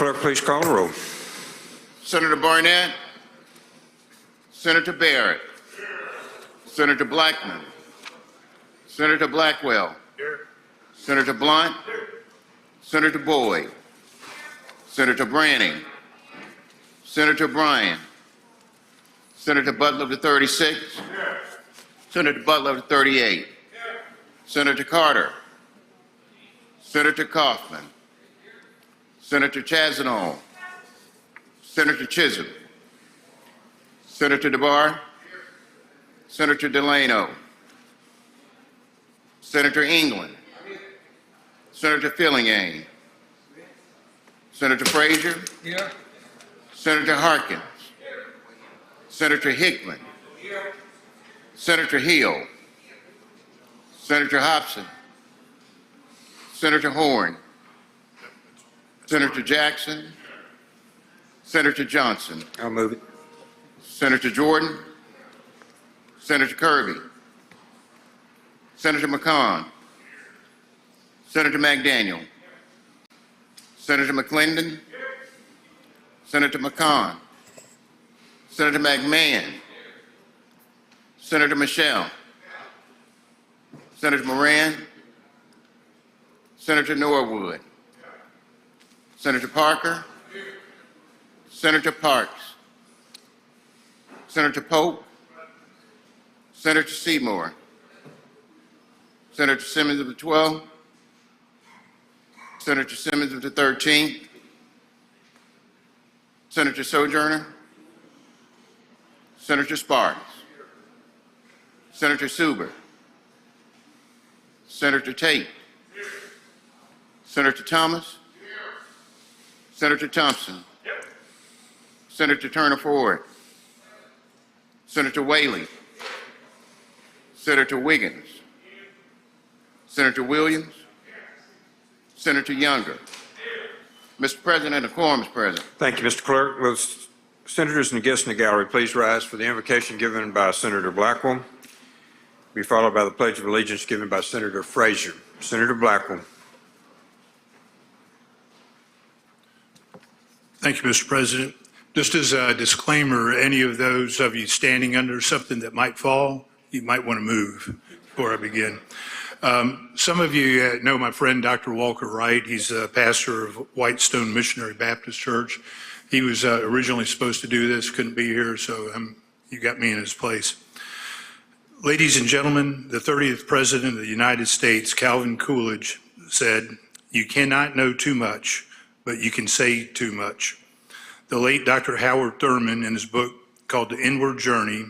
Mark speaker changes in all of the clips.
Speaker 1: Clerk, please call the roll.
Speaker 2: Senator Barnett. Senator Barrett. Senator Blackman. Senator Blackwell. Senator Blunt. Senator Boyd. Senator Branning. Senator Bryan. Senator Butler of the 36. Senator Butler of the 38. Senator Carter. Senator Kaufman. Senator Chazanol. Senator Chisholm. Senator DeBar. Senator Delano. Senator England. Senator Fillingham. Senator Frazier.
Speaker 3: Here.
Speaker 2: Senator Harkins. Senator Hickman. Senator Hill. Senator Hobson. Senator Horn. Senator Jackson. Senator Johnson.
Speaker 1: I'll move it.
Speaker 2: Senator Jordan. Senator Kirby. Senator McCon. Senator McDaniel. Senator McClendon. Senator McCon. Senator McMahon. Senator Michelle. Senator Moran. Senator Norwood. Senator Parker. Senator Parks. Senator Pope. Senator Seymour. Senator Simmons of the 12th. Senator Simmons of the 13th. Senator Sojourner. Senator Sparks. Senator Suber. Senator Tate. Senator Thomas. Senator Thompson. Senator Turner Ford. Senator Whaley. Senator Wiggins. Senator Williams. Senator Younger. Mr. President, a quorum is present.
Speaker 1: Thank you, Mr. Clerk. Will senators and guests in the gallery please rise for the invocation given by Senator Blackwell, be followed by the Pledge of Allegiance given by Senator Frazier. Senator Blackwell.
Speaker 4: Thank you, Mr. President. Just as a disclaimer, any of those of you standing under something that might fall, you might want to move before I begin. Some of you know my friend, Dr. Walker Wright. He's a pastor of Whitestone Missionary Baptist Church. He was originally supposed to do this, couldn't be here, so you got me in his place. Ladies and gentlemen, the 30th President of the United States, Calvin Coolidge, said, "You cannot know too much, but you can say too much." The late Dr. Howard Thurman, in his book called The Inward Journey,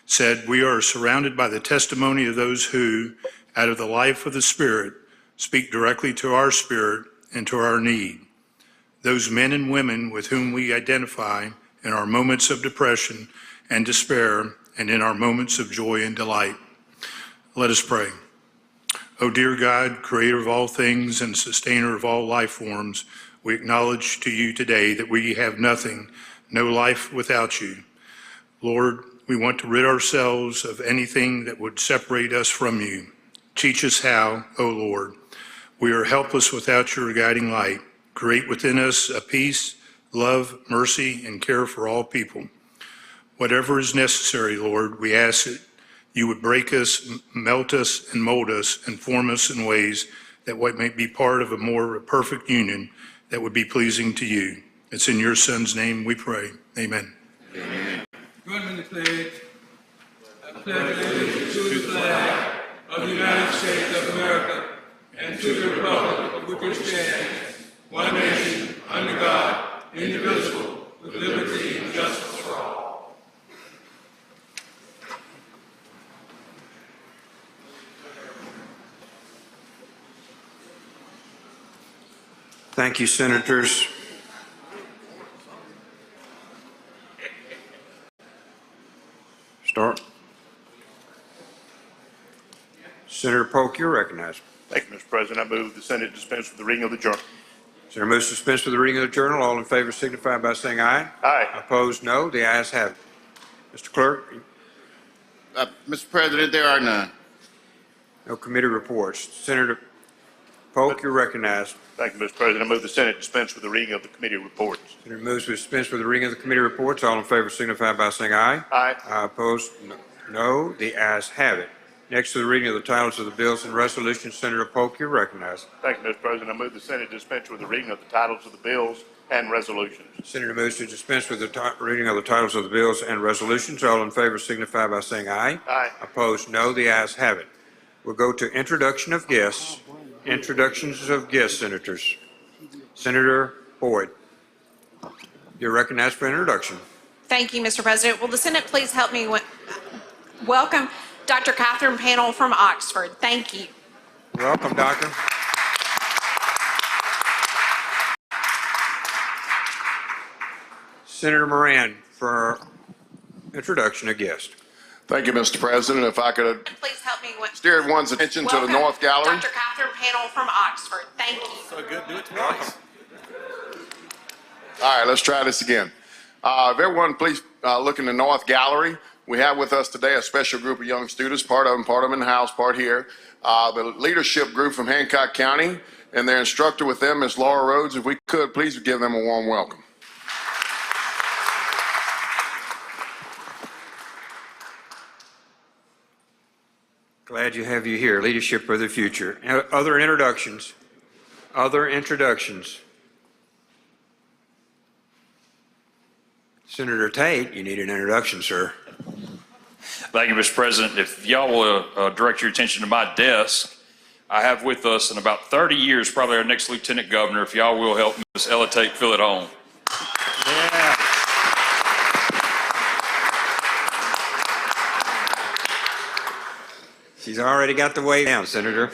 Speaker 4: said, "We are surrounded by the testimony of those who, out of the life of the Spirit, speak directly to our spirit and to our need. Those men and women with whom we identify in our moments of depression and despair and in our moments of joy and delight." Let us pray. O dear God, creator of all things and sustainer of all life forms, we acknowledge to you today that we have nothing, no life without you. Lord, we want to rid ourselves of anything that would separate us from you. Teach us how, O Lord. We are helpless without your guiding light. Create within us a peace, love, mercy, and care for all people. Whatever is necessary, Lord, we ask that you would break us, melt us, and mold us, and form us in ways that what may be part of a more perfect union that would be pleasing to you. It's in your Son's name we pray. Amen.
Speaker 2: Amen.
Speaker 3: Join me in the pledge. I pledge allegiance to the flag of the United States of America and to the republic for which it stands, one nation, under God, indivisible, with liberty and justice for all.
Speaker 1: Thank you, senators. Start. Senator Polk, you're recognized.
Speaker 5: Thank you, Mr. President. I move the Senate dispense with the reading of the journal.
Speaker 1: Senator moves to dispense with the reading of the journal. All in favor signify by saying aye.
Speaker 5: Aye.
Speaker 1: Opposed, no. The ayes have it. Mr. Clerk,
Speaker 2: Mr. President, there are none.
Speaker 1: no committee reports. Senator Polk, you're recognized.
Speaker 5: Thank you, Mr. President. I move the Senate dispense with the reading of the committee reports.
Speaker 1: Senator moves to dispense with the reading of the committee reports. All in favor signify by saying aye.
Speaker 5: Aye.
Speaker 1: Opposed, no. The ayes have it. Next to the reading of the titles of the bills and resolutions, Senator Polk, you're recognized.
Speaker 5: Thank you, Mr. President. I move the Senate dispense with the reading of the titles of the bills and resolutions.
Speaker 1: Senator moves to dispense with the reading of the titles of the bills and resolutions. All in favor signify by saying aye.
Speaker 5: Aye.
Speaker 1: Opposed, no. The ayes have it. We'll go to introduction of guests. Introductions of guest senators. Senator Boyd, you're recognized for introduction.
Speaker 6: Thank you, Mr. President. Will the Senate please help me welcome Dr. Catherine Panel from Oxford. Thank you.
Speaker 1: Welcome, Doctor. Senator Moran for introduction of guest.
Speaker 7: Thank you, Mr. President. If I could
Speaker 6: Please help me
Speaker 7: steer everyone's attention to the
Speaker 6: welcome
Speaker 7: North Gallery.
Speaker 6: Dr. Catherine Panel from Oxford. Thank you.
Speaker 3: So good, do it twice.
Speaker 7: All right, let's try this again. If everyone please look in the North Gallery. We have with us today a special group of young students, part of them in the house, part here. The leadership group from Hancock County, and their instructor with them is Laura Rhodes. If we could, please give them a warm welcome.
Speaker 1: Glad to have you here. Leadership for the future. Other introductions. Other introductions. Senator Tate, you need an introduction, sir.
Speaker 8: Thank you, Mr. President. If y'all will direct your attention to my desk, I have with us in about 30 years, probably our next Lieutenant Governor. If y'all will help Ms. Ella Tate fill it home.
Speaker 1: Yeah. She's already got the way down, Senator.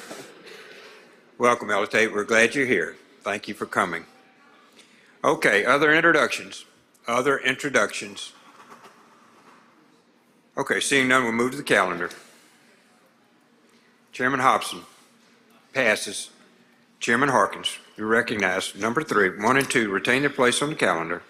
Speaker 1: Welcome, Ella Tate. We're glad you're here. Thank you for coming. Okay, other introductions. Other introductions. Okay, seeing none, we'll move to the calendar. Chairman Hobson passes. Chairman Harkins, you're recognized. Number 3, 1 and 2, retain their place on the calendar.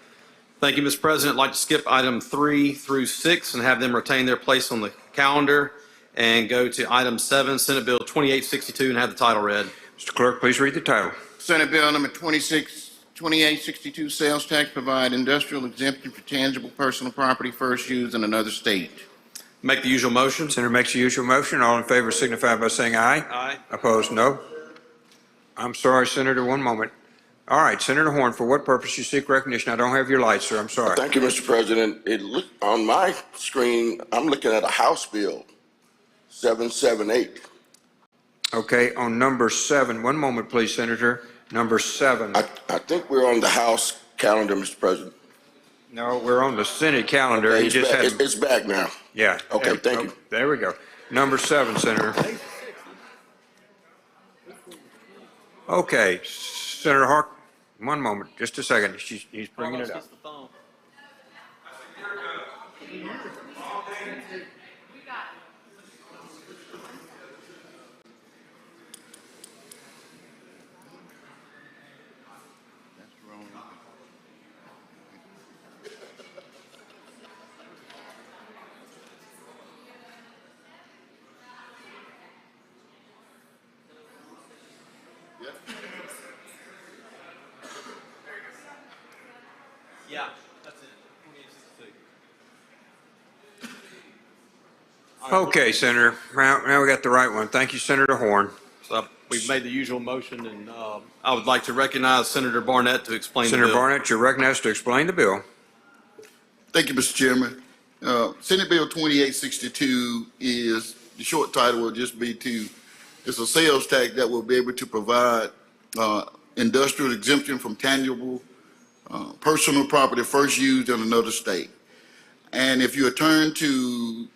Speaker 9: Thank you, Mr. President. I'd like to skip item 3 through 6 and have them retain their place on the calendar and go to item 7, Senate Bill 2862, and have the title read.
Speaker 1: Mr. Clerk, please read the title.
Speaker 2: Senate Bill number 2862, sales tax provide industrial exemption for tangible personal property first used in another state.
Speaker 9: Make the usual motion.
Speaker 1: Senator makes the usual motion. All in favor signify by saying aye.
Speaker 9: Aye.
Speaker 1: Opposed, no. I'm sorry, Senator, one moment. All right, Senator Horn, for what purpose you seek recognition? I don't have your lights, sir. I'm sorry.
Speaker 7: Thank you, Mr. President. On my screen, I'm looking at a House Bill 778.
Speaker 1: Okay, on number 7, one moment, please, Senator. Number 7.
Speaker 7: I think we're on the House calendar, Mr. President.
Speaker 1: No, we're on the Senate calendar.
Speaker 7: Okay,
Speaker 1: He just had,
Speaker 7: it's back now.
Speaker 1: yeah.
Speaker 7: Okay, thank you.
Speaker 1: There we go. Number 7, Senator. Okay, Senator Hark, one moment, just a second. He's bringing it up.
Speaker 9: Yeah, that's it. 2862.
Speaker 1: Okay, Senator. Now we got the right one. Thank you, Senator Horn.
Speaker 9: So we've made the usual motion, and I would like to recognize Senator Barnett to explain the
Speaker 1: Senator
Speaker 9: bill.
Speaker 1: Barnett, you're recognized to explain the bill.
Speaker 10: Thank you, Mr. Chairman. Senate Bill 2862 is, the short title will just be it's a sales tax that will be able to provide industrial exemption from tangible personal property first used in another state. And if you turn to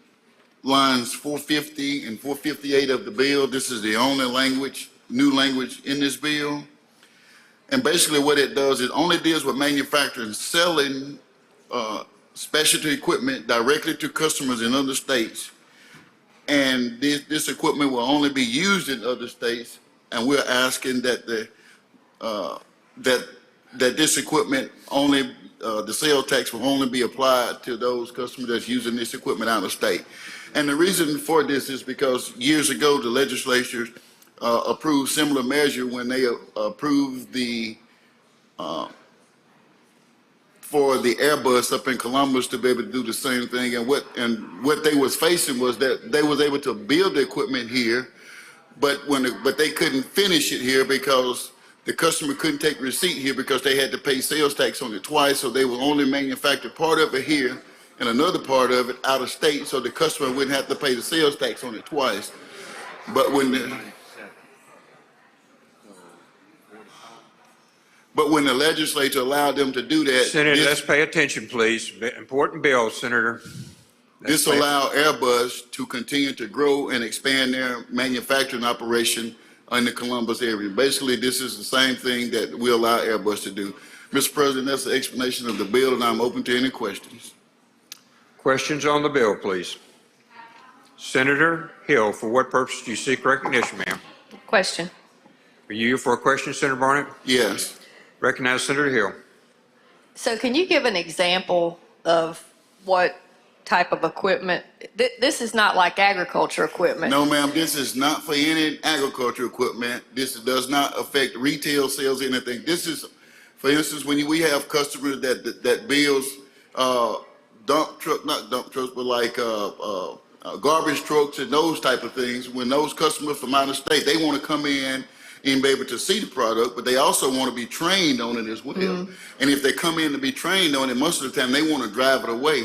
Speaker 10: lines 450 and 458 of the bill, this is the only new language in this bill. And basically what it does, it only deals with manufacturing, selling specialty equipment directly to customers in other states. And this equipment will only be used in other states. And we're asking that that this equipment only, the sales tax will only be applied to those customers that's using this equipment out of state. And the reason for this is because years ago, the legislature approved similar measure when they approved for the Airbus up in Columbus to be able to do the same thing. And what they was facing was that they was able to build the equipment here, but they couldn't finish it here because the customer couldn't take receipt here because they had to pay sales tax on it twice. So they will only manufacture part of it here and another part of it out of state, so the customer wouldn't have to pay the sales tax on it twice. But when the legislature allowed them to do that,
Speaker 1: Senator, let's pay attention, please. Important bill, Senator.
Speaker 10: this allowed Airbus to continue to grow and expand their manufacturing operation in the Columbus area. Basically, this is the same thing that we allow Airbus to do. Mr. President, that's the explanation of the bill, and I'm open to any questions.
Speaker 1: Questions on the bill, please. Senator Hill, for what purpose do you seek recognition, ma'am?
Speaker 11: Question.
Speaker 1: Are you for a question, Senator Barnett?
Speaker 10: Yes.
Speaker 1: Recognize Senator Hill.
Speaker 11: So can you give an example of what type of equipment? This is not like agriculture equipment.
Speaker 10: No, ma'am, this is not for any agriculture equipment. This does not affect retail sales or anything. This is, for instance, when we have customers that builds not dump trucks, but like garbage trucks and those type of things. When those customers from out of state, they want to come in and be able to see the product, but they also want to be trained on it as well. Mm-hmm. And if they come in to be trained on it, most of the time they want to drive it away,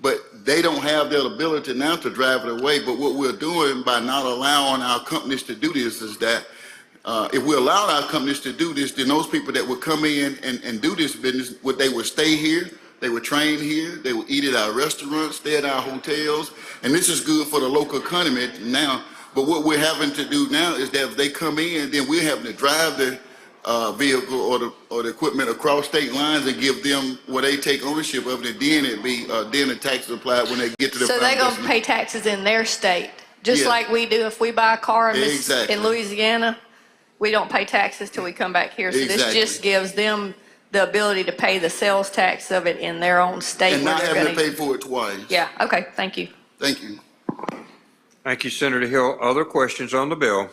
Speaker 10: but they don't have that ability now to drive it away. But what we're doing by not allowing our companies to do this is that if we allow our companies to do this, then those people that would come in and do this business, they would stay here, they would train here, they would eat at our restaurants, stay at our hotels, and this is good for the local economy now. But what we're having to do now is that if they come in, then we're having to drive the vehicle or the equipment across state lines and give them where they take ownership of it, and then it'd be then the tax is applied when they get to the.
Speaker 11: So they're going to pay taxes in their state, just like we do if we buy a car in Louisiana. We don't pay taxes till we come back here. So this just gives them the ability to pay the sales tax of it in their own state.
Speaker 10: And not having to pay for it twice.
Speaker 11: Yeah, okay, thank you.
Speaker 10: Thank you.
Speaker 1: Thank you, Senator Hill. Other questions on the bill?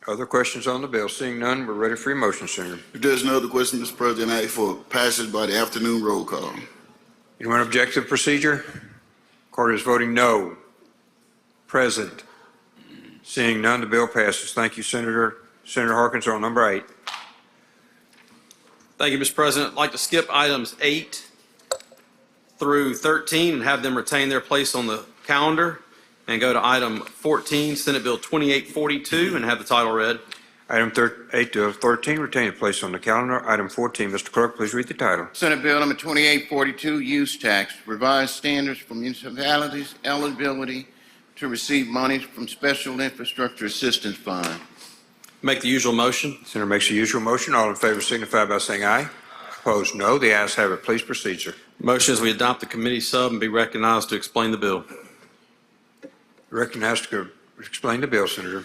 Speaker 1: Other questions on the bill? Seeing none, we're ready for your motion, Senator.
Speaker 10: If there's no other question, Mr. President, I ask for passage by the afternoon roll call.
Speaker 1: Anyone object to the procedure? Court is voting no. Present. Seeing none, the bill passes. Thank you, Senator. Senator Harkins on number 8.
Speaker 9: Thank you, Mr. President. I'd like to skip items 8 through 13 and have them retain their place on the calendar, and go to item 14, Senate Bill 2842, and have the title read.
Speaker 1: Item 8 to 13 retain a place on the calendar. Item 14, Mr. Clerk, please read the title.
Speaker 2: Senate Bill number 2842, use tax, revised standards for municipalities' eligibility to receive monies from Special Infrastructure Assistance Fund.
Speaker 9: Make the usual motion.
Speaker 1: Senator makes the usual motion. All in favor signify by saying aye. Opposed, no. The ayes have it. Please proceed, sir.
Speaker 9: Motion is we adopt the committee sub and be recognized to explain the bill.
Speaker 1: Recognized to explain the bill, Senator.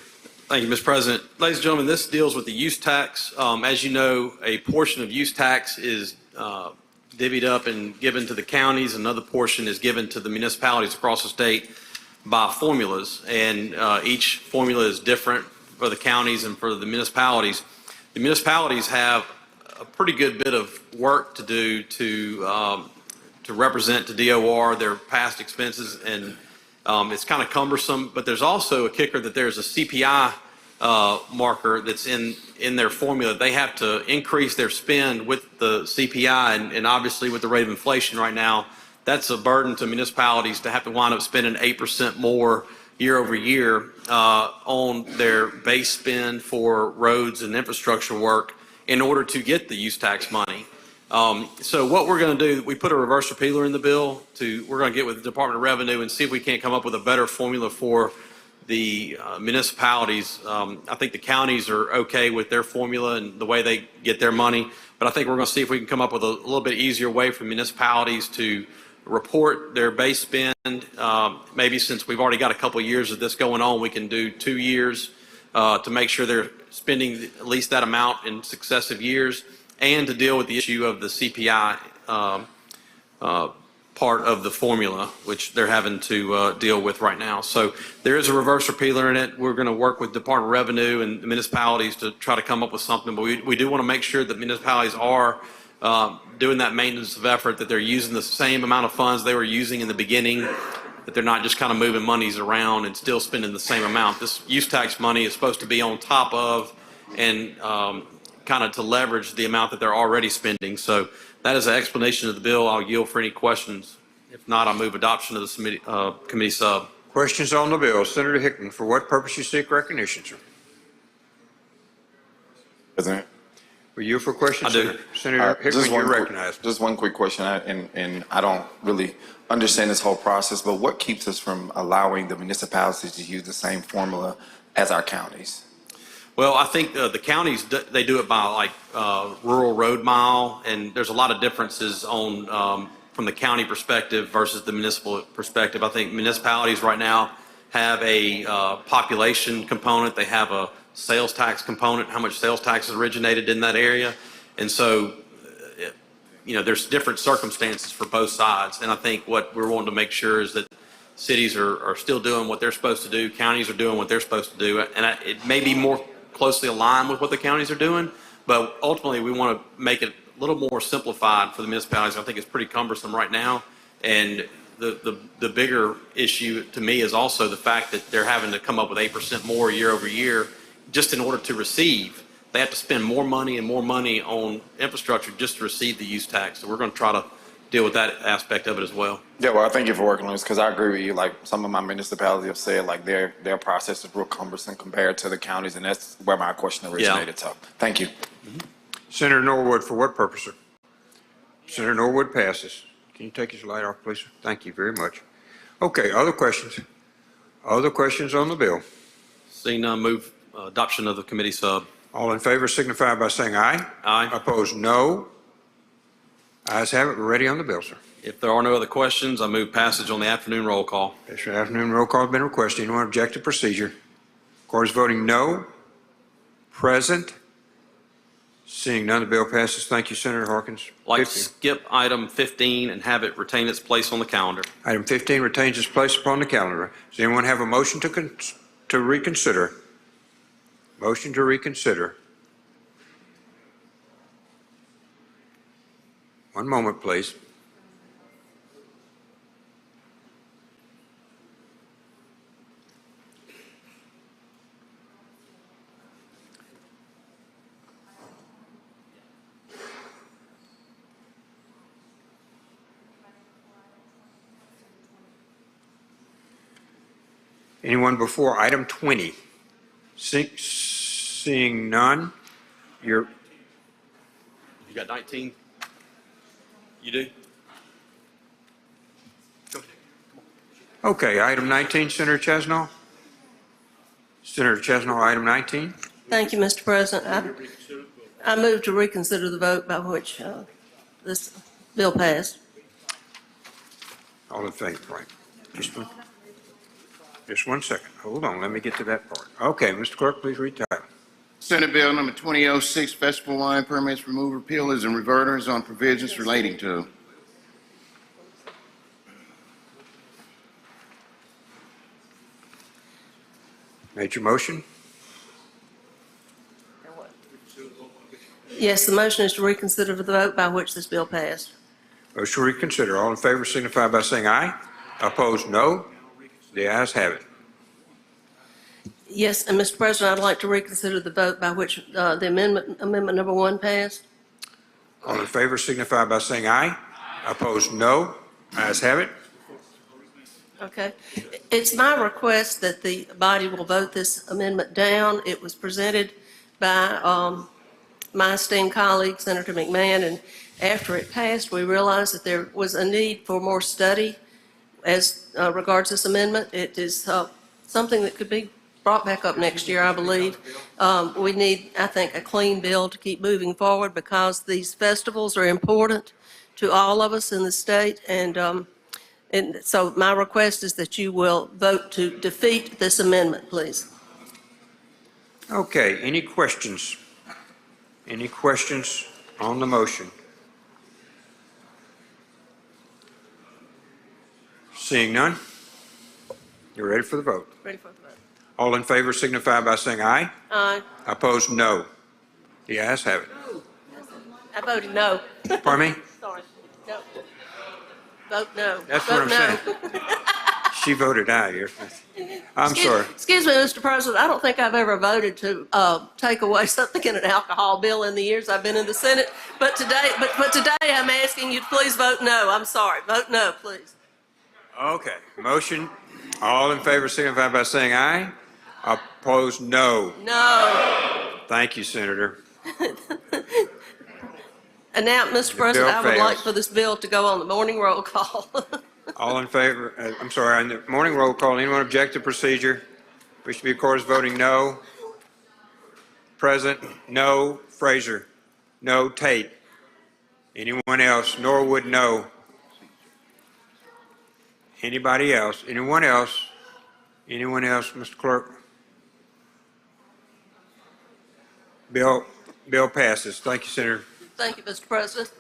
Speaker 9: Thank you, Mr. President. Ladies and gentlemen, this deals with the use tax. As you know, a portion of use tax is divvied up and given to the counties. Another portion is given to the municipalities across the state by formulas, and each formula is different for the counties and for the municipalities. The municipalities have a pretty good bit of work to do to represent to DOR their past expenses, and it's kind of cumbersome, but there's also a kicker that there's a CPI marker that's in their formula. They have to increase their spend with the CPI, and obviously with the rate of inflation right now, that's a burden to municipalities to have to wind up spending 8% more year over year on their base spend for roads and infrastructure work in order to get the use tax money. So what we're going to do, we put a reverse repealer in the bill. We're going to get with the Department of Revenue and see if we can't come up with a better formula for the municipalities. I think the counties are okay with their formula and the way they get their money, but I think we're going to see if we can come up with a little bit easier way for municipalities to report their base spend. Maybe since we've already got a couple of years of this going on, we can do 2 years to make sure they're spending at least that amount in successive years, and to deal with the issue of the CPI part of the formula, which they're having to deal with right now. So there is a reverse repealer in it. We're going to work with Department of Revenue and the municipalities to try to come up with something, but we do want to make sure that municipalities are doing that maintenance of effort, that they're using the same amount of funds they were using in the beginning, that they're not just kind of moving monies around and still spending the same amount. This use tax money is supposed to be on top of and kind of to leverage the amount that they're already spending. So that is an explanation of the bill. I'll yield for any questions. If not, I'll move adoption of the committee sub.
Speaker 1: Questions on the bill? Senator Hickman, for what purpose you seek recognition, sir?
Speaker 12: President.
Speaker 1: Were you for questions?
Speaker 9: I do.
Speaker 1: Senator Hickman, you're recognized.
Speaker 12: Just one quick question, and I don't really understand this whole process, but what keeps us from allowing the municipalities to use the same formula as our counties?
Speaker 9: Well, I think the counties, they do it by like rural road mile, and there's a lot of differences on from the county perspective versus the municipal perspective. I think municipalities right now have a population component. They have a sales tax component, how much sales tax is originated in that area. And so, there's different circumstances for both sides. And I think what we're wanting to make sure is that cities are still doing what they're supposed to do, counties are doing what they're supposed to do. And it may be more closely aligned with what the counties are doing, but ultimately we want to make it a little more simplified for the municipalities. I think it's pretty cumbersome right now. And the bigger issue to me is also the fact that they're having to come up with 8% more year over year just in order to receive. They have to spend more money and more money on infrastructure just to receive the use tax. So we're going to try to deal with that aspect of it as well.
Speaker 12: Yeah, well, I thank you for working on this, because I agree with you. Like, some of my municipalities have said, like, their process is real cumbersome compared to the counties, and that's where my question originated. So, thank you.
Speaker 1: Senator Norwood, for what purpose, sir? Senator Norwood passes. Can you take his light off, please, sir? Thank you very much. Okay, other questions? Other questions on the bill?
Speaker 9: Seeing none, move adoption of the committee sub.
Speaker 1: All in favor signify by saying aye.
Speaker 9: Aye.
Speaker 1: Opposed, no. Ayes have it. We're ready on the bill, sir.
Speaker 9: If there are no other questions, I move passage on the afternoon roll call.
Speaker 1: Yes, sir. Afternoon roll call has been requested. Anyone object to procedure? Court is voting no. Present. Seeing none, the bill passes. Thank you, Senator Harkins.
Speaker 9: I'd like to
Speaker 1: 15.
Speaker 9: skip item 15 and have it retain its place on the calendar.
Speaker 1: Item 15 retains its place upon the calendar. Does anyone have a motion to reconsider? Motion to reconsider. One moment, please. Anyone before item 20? Seeing none,
Speaker 9: You got 19? You do?
Speaker 1: okay, item 19, Senator Chesnall. Senator Chesnall, item 19.
Speaker 13: Thank you, Mr. President. I move to reconsider the vote by which this bill passed.
Speaker 1: All in favor, right? Just one second. Hold on, let me get to that part. Okay, Mr. Clerk, please read title.
Speaker 2: Senate Bill number 2006, Festival Wine Permits, remove repealers and reverters on provisions relating to.
Speaker 1: Made your motion?
Speaker 13: Yes, the motion is to reconsider the vote by which this bill passed.
Speaker 1: Motion to reconsider. All in favor signify by saying aye. Opposed, no. The ayes have it.
Speaker 13: Yes, and Mr. President, I'd like to reconsider the vote by which the amendment number 1 passed.
Speaker 1: All in favor signify by saying aye. Opposed, no. Ayes have it.
Speaker 13: Okay. It's my request that the body will vote this amendment down. It was presented by my esteemed colleague, Senator McMahon, and after it passed, we realized that there was a need for more study as regards this amendment. It is something that could be brought back up next year, I believe. We need, I think, a clean bill to keep moving forward because these festivals are important to all of us in the state. And so my request is that you will vote to defeat this amendment, please.
Speaker 1: Okay, any questions? Any questions on the motion? Seeing none, you're ready for the vote.
Speaker 13: Ready for the vote.
Speaker 1: All in favor signify by saying aye.
Speaker 13: Aye.
Speaker 1: Opposed, no. The ayes have it.
Speaker 13: I voted no.
Speaker 1: Pardon me?
Speaker 13: Sorry. No. Vote no.
Speaker 1: That's what I'm
Speaker 13: Vote no.
Speaker 1: saying. She voted aye. I'm sorry.
Speaker 13: Excuse me, Mr. President, I don't think I've ever voted to take away something in an alcohol bill in the years I've been in the Senate, but today I'm asking you to please vote no. I'm sorry. Vote no, please.
Speaker 1: Okay, motion, all in favor signify by saying aye. Opposed, no.
Speaker 13: No.
Speaker 1: Thank you, Senator.
Speaker 13: And now, Mr. President, I
Speaker 1: bill
Speaker 13: would like
Speaker 1: fails.
Speaker 13: for this bill to go on the morning roll call.
Speaker 1: All in favor, I'm sorry, on the morning roll call, anyone object to procedure? Wish to be, of course, voting no. Present, no. Fraser, no. Tate. Anyone else? Norwood, no. Anybody else? Anyone else? Anyone else, Mr. Clerk? Bill passes. Thank you, Senator.
Speaker 13: Thank you, Mr. President.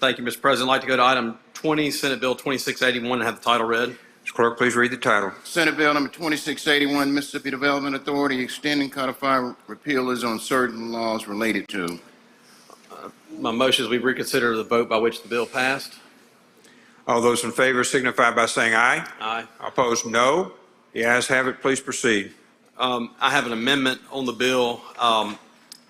Speaker 9: Thank you, Mr. President. I'd like to go to item 20, Senate Bill 2681, and have the title read.
Speaker 1: Mr. Clerk, please read the title.
Speaker 2: Senate Bill number 2681, Mississippi Development Authority extending codified repealers on certain laws related to.
Speaker 9: My motion is we reconsider the vote by which the bill passed.
Speaker 1: All those in favor signify by saying aye.
Speaker 9: Aye.
Speaker 1: Opposed, no. The ayes have it. Please proceed.
Speaker 9: I have an amendment on the bill.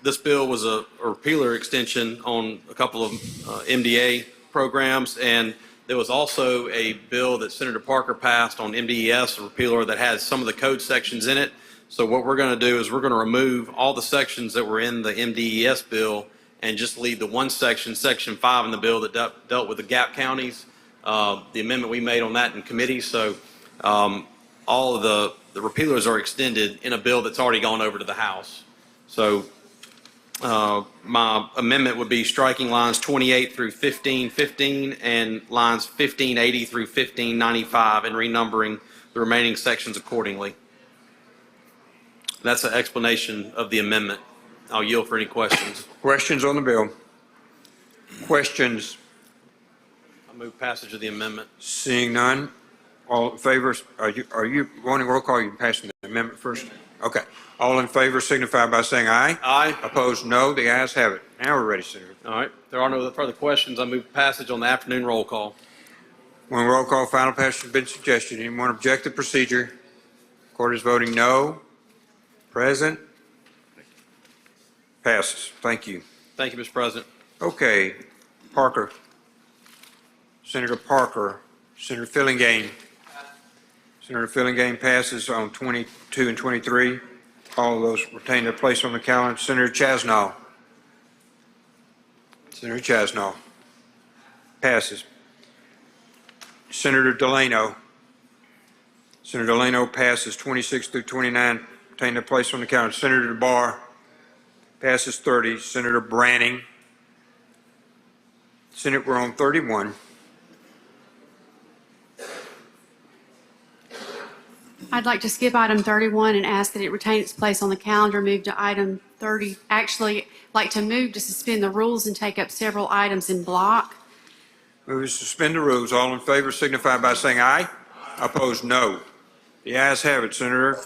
Speaker 9: This bill was a repealer extension on a couple of MDA programs, and there was also a bill that Senator Parker passed on MDES, a repealer that has some of the code sections in it. So what we're going to do is we're going to remove all the sections that were in the MDES bill and just leave the one section, Section 5 in the bill that dealt with the gap counties, the amendment we made on that in committee. So all of the repealers are extended in a bill that's already gone over to the House. So my amendment would be striking lines 28 through 1515 and lines 1580 through 1595 and renumbering the remaining sections accordingly. That's an explanation of the amendment. I'll yield for any questions.
Speaker 1: Questions on the bill? Questions?
Speaker 9: I move passage of the amendment.
Speaker 1: Seeing none. All in favor, are you wanting roll call? Or are you passing the amendment first? Okay. All in favor signify by saying aye.
Speaker 9: Aye.
Speaker 1: Opposed, no. The ayes have it. Now we're ready, Senator.
Speaker 9: All right. If there are no further questions, I move passage on the afternoon roll call.
Speaker 1: When roll call, final passage has been suggested. Anyone object to procedure? Court is voting no. Present. Passes. Thank you.
Speaker 9: Thank you, Mr. President.
Speaker 1: Okay. Parker. Senator Parker. Senator Fillingane. Senator Fillingane passes on 22 and 23. All of those retain their place on the calendar. Senator Chasnow. Senator Chasnow. Passes. Senator Delano. Senator Delano passes 26 through 29, retain their place on the calendar. Senator DeBar passes 30. Senator Branning. Senate, we're on 31.
Speaker 14: I'd like to skip item 31 and ask that it retain its place on the calendar, move to item 30. Actually, like to move to suspend the rules and take up several items in block.
Speaker 1: Move to suspend the rules. All in favor signify by saying aye. Opposed, no. The ayes have it, Senator.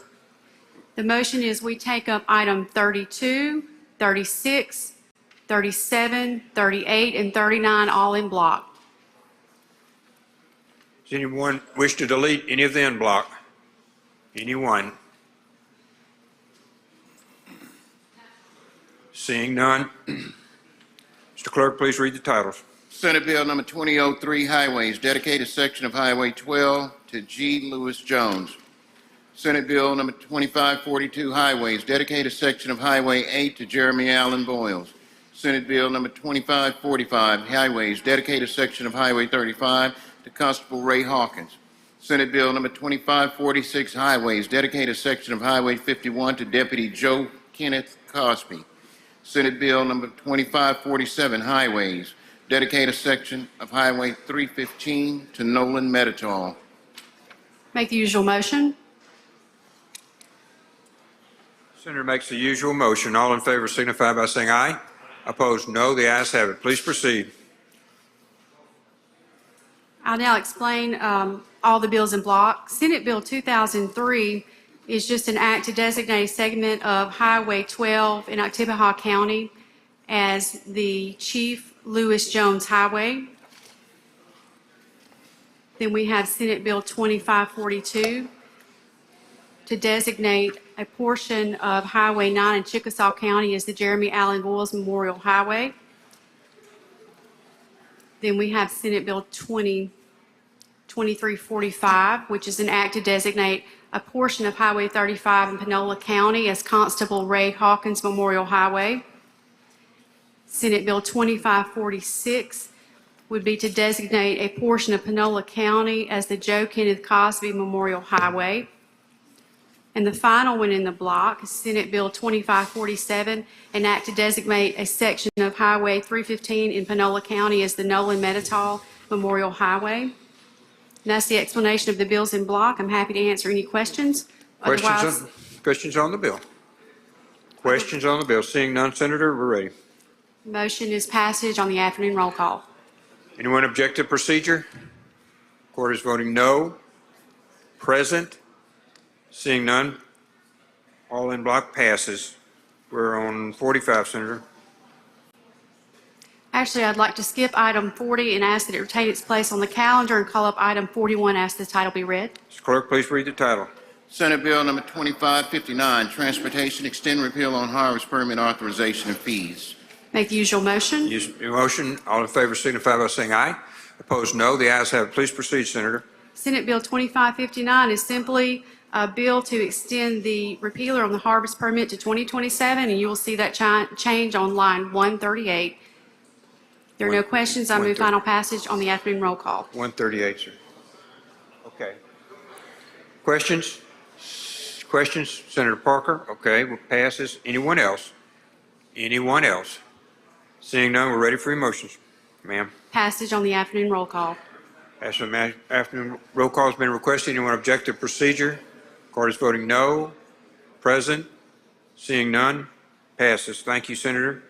Speaker 14: The motion is we take up item 32, 36, 37, 38, and 39 all in block.
Speaker 1: Does anyone wish to delete any of them in block? Anyone? Seeing none. Mr. Clerk, please read the titles.
Speaker 2: Senate Bill number 2003, Highways, dedicated section of Highway 12 to G. Lewis Jones. Senate Bill number 2542, Highways, dedicated section of Highway 8 to Jeremy Allen Boyles. Senate Bill number 2545, Highways, dedicated section of Highway 35 to Constable Ray Hawkins. Senate Bill number 2546, Highways, dedicated section of Highway 51 to Deputy Joe Kenneth Cosby. Senate Bill number 2547, Highways, dedicated section of Highway 315 to Nolan Meditol.
Speaker 14: Make the usual motion.
Speaker 1: Senator makes the usual motion. All in favor signify by saying aye. Opposed, no. The ayes have it. Please proceed.
Speaker 14: I'll now explain all the bills in block. Senate Bill 2003 is just an act to designate a segment of Highway 12 in Oktibbeha County as the Chief Lewis Jones Highway. Then we have Senate Bill 2542 to designate a portion of Highway 9 in Chickasaw County as the Jeremy Allen Boyles Memorial Highway. Then we have Senate Bill 2345, which is an act to designate a portion of Highway 35 in Panola County as Constable Ray Hawkins Memorial Highway. Senate Bill 2546 would be to designate a portion of Panola County as the Joe Kenneth Cosby Memorial Highway. And the final one in the block is Senate Bill 2547, an act to designate a section of Highway 315 in Panola County as the Nolan Metatol Memorial Highway. And that's the explanation of the bills in block. I'm happy to answer any questions. Otherwise,
Speaker 1: Questions on the bill? Questions on the bill? Seeing none, Senator, we're ready.
Speaker 14: motion is passage on the afternoon roll call.
Speaker 1: Anyone object to procedure? Court is voting no. Present? Seeing none, all in block passes. We're on 45, Senator.
Speaker 14: Actually, I'd like to skip item 40 and ask that it retain its place on the calendar and call up item 41, ask the title be read.
Speaker 1: Mr. Clerk, please read the title.
Speaker 2: Senate Bill number 2559, Transportation Extend Repeal on Harvest Permit Authorization and Fees.
Speaker 14: Make the usual motion.
Speaker 1: Use your motion. All in favor signify by saying aye. Opposed, no. The ayes have it. Please proceed, Senator.
Speaker 14: Senate Bill 2559 is simply a bill to extend the repealer on the harvest permit to 2027, and you will see that change on line 138. There are no questions. I move final passage on the afternoon roll call.
Speaker 1: 138, sir. Okay. Questions? Questions? Senator Parker? Okay, well, passes. Anyone else? Anyone else? Seeing none, we're ready for your motions. Ma'am.
Speaker 14: Passage on the afternoon roll call.
Speaker 1: Afternoon roll call has been requested. Anyone object to procedure? Court is voting no. Present? Seeing none? Passes. Thank you, Senator.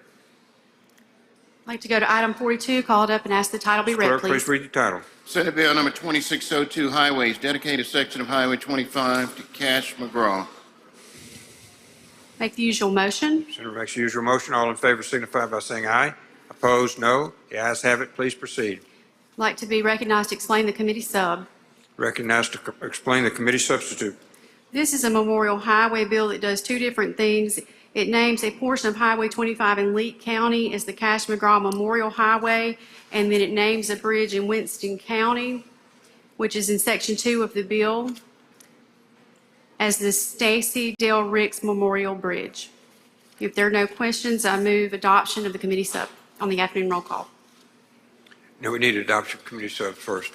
Speaker 14: I'd like to go to item 42, call it up and ask the title be read,
Speaker 1: Clerk,
Speaker 14: please.
Speaker 1: please read the title.
Speaker 2: Senate Bill number 2602, Highways, dedicated section of Highway 25 to Cash McGraw.
Speaker 14: Make the usual motion.
Speaker 1: Senator makes the usual motion. All in favor signify by saying aye. Opposed, no. The ayes have it. Please proceed.
Speaker 14: I'd like to be recognized to explain the committee sub.
Speaker 1: Recognized to explain the committee substitute.
Speaker 14: This is a memorial highway bill that does two different things. It names a portion of Highway 25 in Leake County as the Cash McGraw Memorial Highway, and then it names a bridge in Winston County, which is in Section 2 of the bill, as the Stacy Dale Ricks Memorial Bridge. If there are no questions, I move adoption of the committee sub on the afternoon roll call.
Speaker 1: No, we need adoption of committee sub first.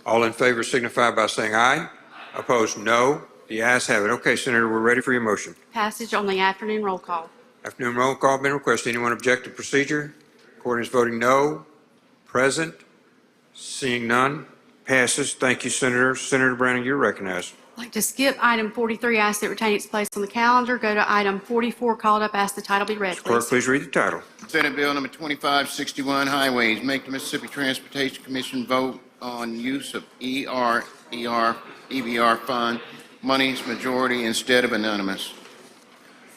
Speaker 1: All in favor signify by saying aye. Opposed, no. The ayes have it. Okay, Senator, we're ready for your motion.
Speaker 14: Passage on the afternoon roll call.
Speaker 1: Afternoon roll call been requested. Anyone object to procedure? Court is voting no. Present? Seeing none? Passes. Thank you, Senator. Senator Browning, you're recognized.
Speaker 14: I'd like to skip item 43, ask that it retain its place on the calendar. Go to item 44, called up, ask the title be read,
Speaker 1: Clerk,
Speaker 14: please.
Speaker 1: please read the title.
Speaker 2: Senate Bill number 2561, Highways, make the Mississippi Transportation Commission vote on use of EBR fund monies majority instead of unanimous.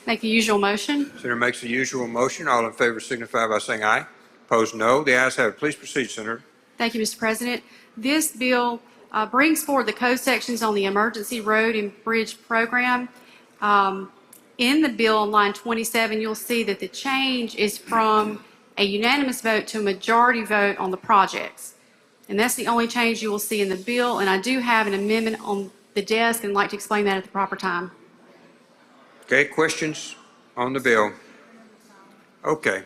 Speaker 14: Make the usual motion.
Speaker 1: Senator makes the usual motion. All in favor signify by saying aye. Opposed, no. The ayes have it. Please proceed, Senator.
Speaker 14: Thank you, Mr. President. This bill brings forward the code sections on the Emergency Road and Bridge Program. In the bill on line 27, you'll see that the change is from a unanimous vote to a majority vote on the projects. And that's the only change you will see in the bill. And I do have an amendment on the desk and like to explain that at the proper time.
Speaker 1: Okay, questions on the bill? Okay.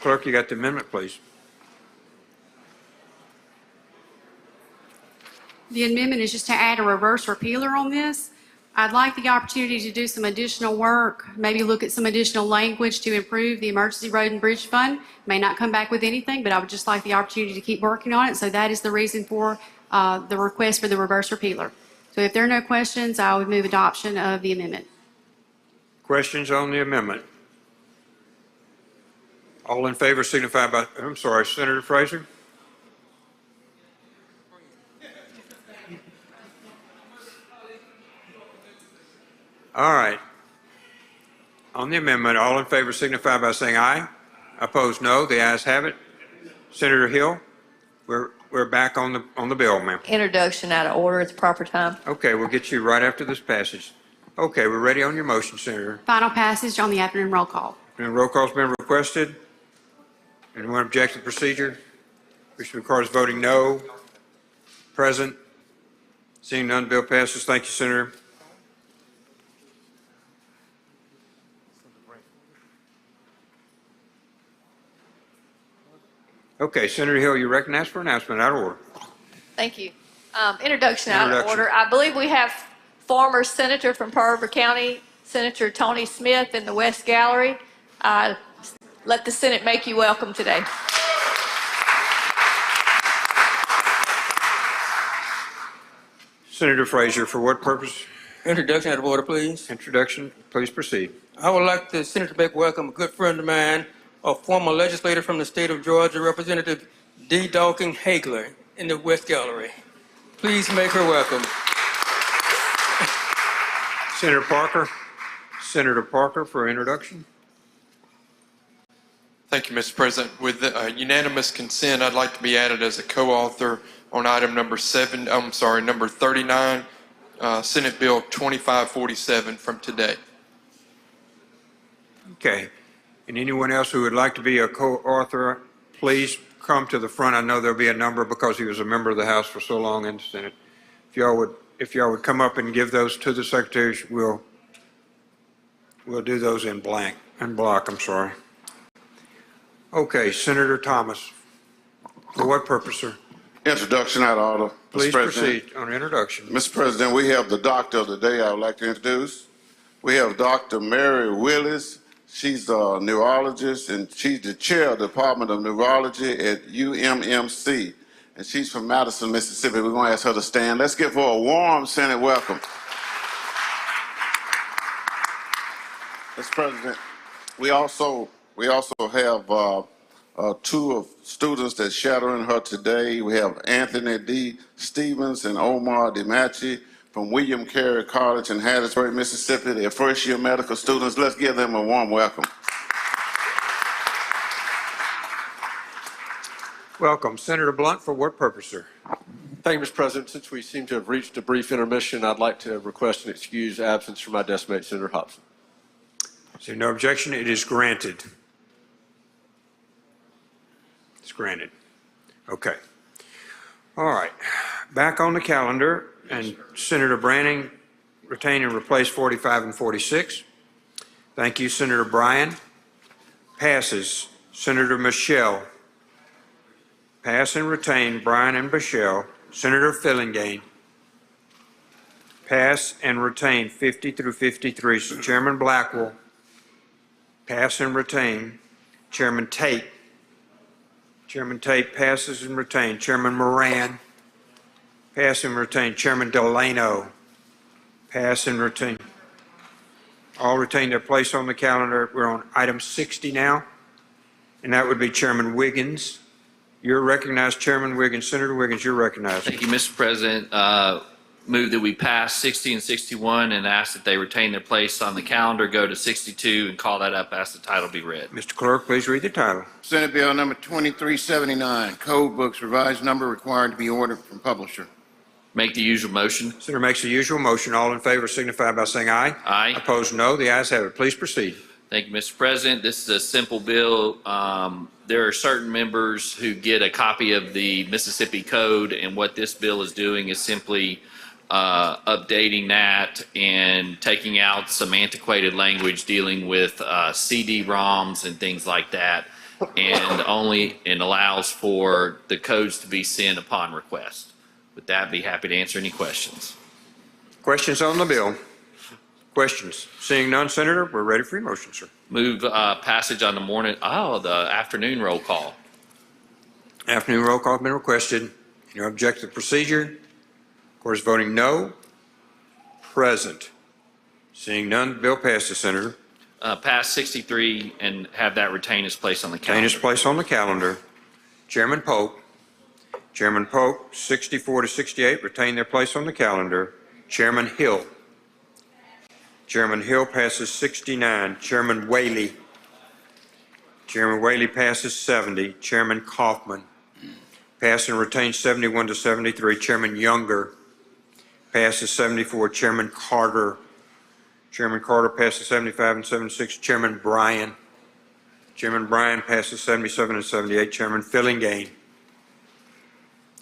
Speaker 1: Clerk, you got the amendment, please.
Speaker 14: The amendment is just to add a reverse repealer on this. I'd like the opportunity to do some additional work, maybe look at some additional language to improve the Emergency Road and Bridge Fund. May not come back with anything, but I would just like the opportunity to keep working on it. So that is the reason for the request for the reverse repealer. So if there are no questions, I would move adoption of the amendment.
Speaker 1: Questions on the amendment? All in favor signify by, I'm sorry, Senator Fraser? All right. On the amendment, all in favor signify by saying aye. Opposed, no. The ayes have it. Senator Hill, we're back on the bill, ma'am.
Speaker 11: Introduction out of order at the proper time.
Speaker 1: Okay, we'll get you right after this passage. Okay, we're ready on your motion, Senator.
Speaker 14: Final passage on the afternoon roll call.
Speaker 1: And roll call's been requested. Anyone object to the procedure? Which requires voting no. Present. Seeing none, bill passes. Thank you, Senator. Okay, Senator Hill, you're recognized for announcement. Out of order.
Speaker 11: Thank you. Introduction out of
Speaker 1: Introduction.
Speaker 11: order. I believe we have former Senator from Pearl River County, Senator Tony Smith in the West Gallery. Let the Senate make you welcome today.
Speaker 1: Senator Frazier, for what purpose?
Speaker 3: Introduction out of order, please.
Speaker 1: Introduction, please proceed.
Speaker 3: I would like the Senator to make welcome a good friend of mine, a former legislator from the state of Georgia, Representative D. Dalkin Hagler in the West Gallery. Please make her welcome.
Speaker 1: Senator Parker. Senator Parker for introduction.
Speaker 15: Thank you, Mr. President. With unanimous consent, I'd like to be added as a co-author on item number 39, Senate Bill 2547 from today.
Speaker 1: Okay. And anyone else who would like to be a co-author, please come to the front. I know there'll be a number because he was a member of the House for so long in the Senate. If y'all would come up and give those to the secretaries, we'll do those in block, I'm sorry. Okay, Senator Thomas. For what purpose, sir?
Speaker 16: Introduction out of order.
Speaker 1: Please
Speaker 16: Mr. President.
Speaker 1: proceed on introduction.
Speaker 16: Mr. President, we have the doctor of the day I would like to introduce. We have Dr. Mary Willis. She's a neurologist, and she's the chair of the Department of Neurology at UMMC. And she's from Madison, Mississippi. We're going to ask her to stand. Let's give her a warm Senate welcome. Mr. President, we also have two of students that's shadowing her today. We have Anthony D. Stevens and Omar DiMacci from William Carey College in Hattiesburg, Mississippi. They're first-year medical students. Let's give them a warm welcome.
Speaker 1: Welcome. Senator Blunt, for what purpose, sir?
Speaker 17: Thank you, Mr. President. Since we seem to have reached a brief intermission, I'd like to request an excused absence from my desk mate, Senator Hobson.
Speaker 1: Is there no objection? It is granted. It's granted. Okay. All right. Back on the calendar, and Senator Branning retain and replace 45 and 46. Thank you, Senator Bryan. Passes. Senator Michelle. Pass and retain Bryan and Michelle. Senator Fillingane. Pass and retain 50 through 53. So Chairman Blackwell. Pass and retain. Chairman Tate. Chairman Tate passes and retain. Chairman Moran. Pass and retain. Chairman Delano. Pass and retain. All retain their place on the calendar. We're on item 60 now, and that would be Chairman Wiggins. You're recognized, Chairman Wiggins. Senator Wiggins, you're recognized.
Speaker 18: Thank you, Mr. President. Move that we pass 60 and 61 and ask that they retain their place on the calendar, go to 62 and call that up, ask the title be read.
Speaker 1: Mr. Clerk, please read the title.
Speaker 2: Senate Bill number 2379, Code Books revised number required to be ordered from publisher.
Speaker 18: Make the usual motion.
Speaker 1: Senator makes the usual motion. All in favor signify by saying aye.
Speaker 18: Aye.
Speaker 1: Opposed, no. The ayes have it. Please proceed.
Speaker 18: Thank you, Mr. President. This is a simple bill. There are certain members who get a copy of the Mississippi Code, and what this bill is doing is simply updating that and taking out some antiquated language dealing with CD-ROMs and things like that, and allows for the codes to be sent upon request. With that, be happy to answer any questions.
Speaker 1: Questions on the bill? Questions? Seeing none, Senator, we're ready for your motion, sir.
Speaker 18: Move passage on the afternoon roll call.
Speaker 1: Afternoon roll call has been requested. Any object to the procedure? Of course, voting no. Present. Seeing none, bill passes, Senator.
Speaker 18: Pass 63 and have that retain its place on the calendar.
Speaker 1: Retain its place on the calendar. Chairman Pope. Chairman Pope, 64 to 68, retain their place on the calendar. Chairman Hill. Chairman Hill passes 69. Chairman Whaley. Chairman Whaley passes 70. Chairman Kaufman. Pass and retain 71 to 73. Chairman Younger passes 74. Chairman Carter. Chairman Carter passes 75 and 76. Chairman Bryan. Chairman Bryan passes 77 and 78. Chairman Fillingane.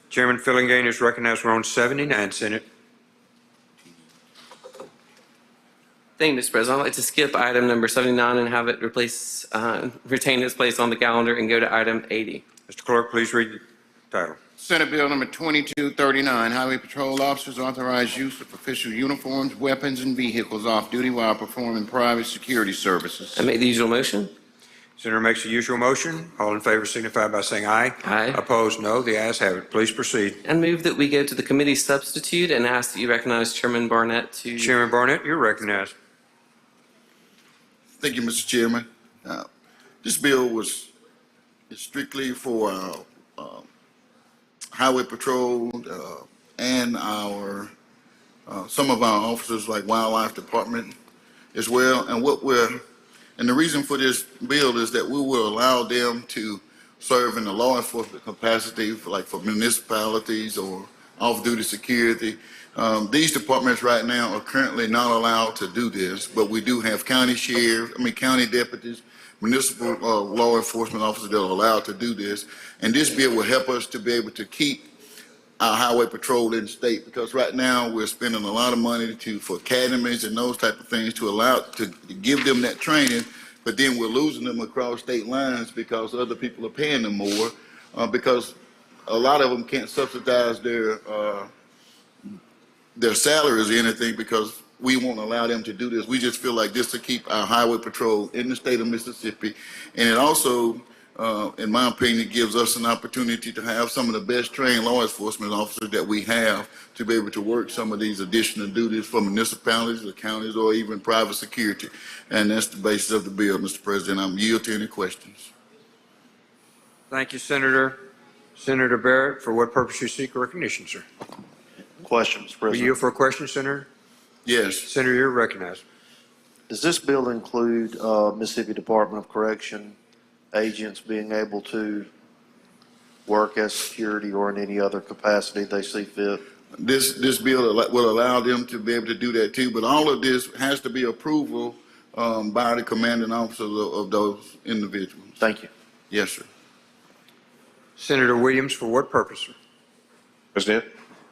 Speaker 1: Chairman Fillingane is recognized. We're on 79, Senate.
Speaker 19: Thank you, Mr. President. I'd like to skip item number 79 and have it retain its place on the calendar and go to item 80.
Speaker 1: Mr. Clerk, please read the title.
Speaker 2: Senate Bill number 2239, Highway Patrol officers authorize use of official uniforms, weapons, and vehicles off-duty while performing private security services.
Speaker 19: I make the usual motion.
Speaker 1: Senator makes the usual motion. All in favor signify by saying aye.
Speaker 19: Aye.
Speaker 1: Opposed, no. The ayes have it. Please proceed.
Speaker 19: And move that we go to the committee substitute and ask that you recognize Chairman Barnett to...
Speaker 1: Chairman Barnett, you're recognized.
Speaker 10: Thank you, Mr. Chairman. This bill is strictly for Highway Patrol and some of our officers like Wildlife Department as well. And the reason for this bill is that we will allow them to serve in the law enforcement capacity for municipalities or off-duty security. These departments right now are currently not allowed to do this, but we do have county deputies, municipal law enforcement officers that are allowed to do this. And this bill will help us to be able to keep our highway patrol in the state, because right now we're spending a lot of money for academies and those type of things to give them that training, but then we're losing them across state lines because other people are paying them more, because a lot of them can't subsidize their salaries or anything because we won't allow them to do this. We just feel like this to keep our highway patrol in the state of Mississippi. And it also, in my opinion, gives us an opportunity to have some of the best trained law enforcement officers that we have to be able to work some of these additional duties for municipalities or counties or even private security. And that's the basis of the bill, Mr. President. I'm yield to any questions.
Speaker 1: Thank you, Senator. Senator Barrett, for what purpose you seek recognition, sir?
Speaker 20: Question, Mr.
Speaker 1: Will
Speaker 20: President.
Speaker 1: you for a question, Senator?
Speaker 10: Yes.
Speaker 1: Senator, you're recognized.
Speaker 20: Does this bill include Mississippi Department of Correction agents being able to work as security or in any other capacity they see fit?
Speaker 10: This bill will allow them to be able to do that too, but all of this has to be approval by the commanding officers of those individuals.
Speaker 20: Thank you.
Speaker 10: Yes, sir.
Speaker 1: Senator Williams, for what purpose, sir?
Speaker 21: President.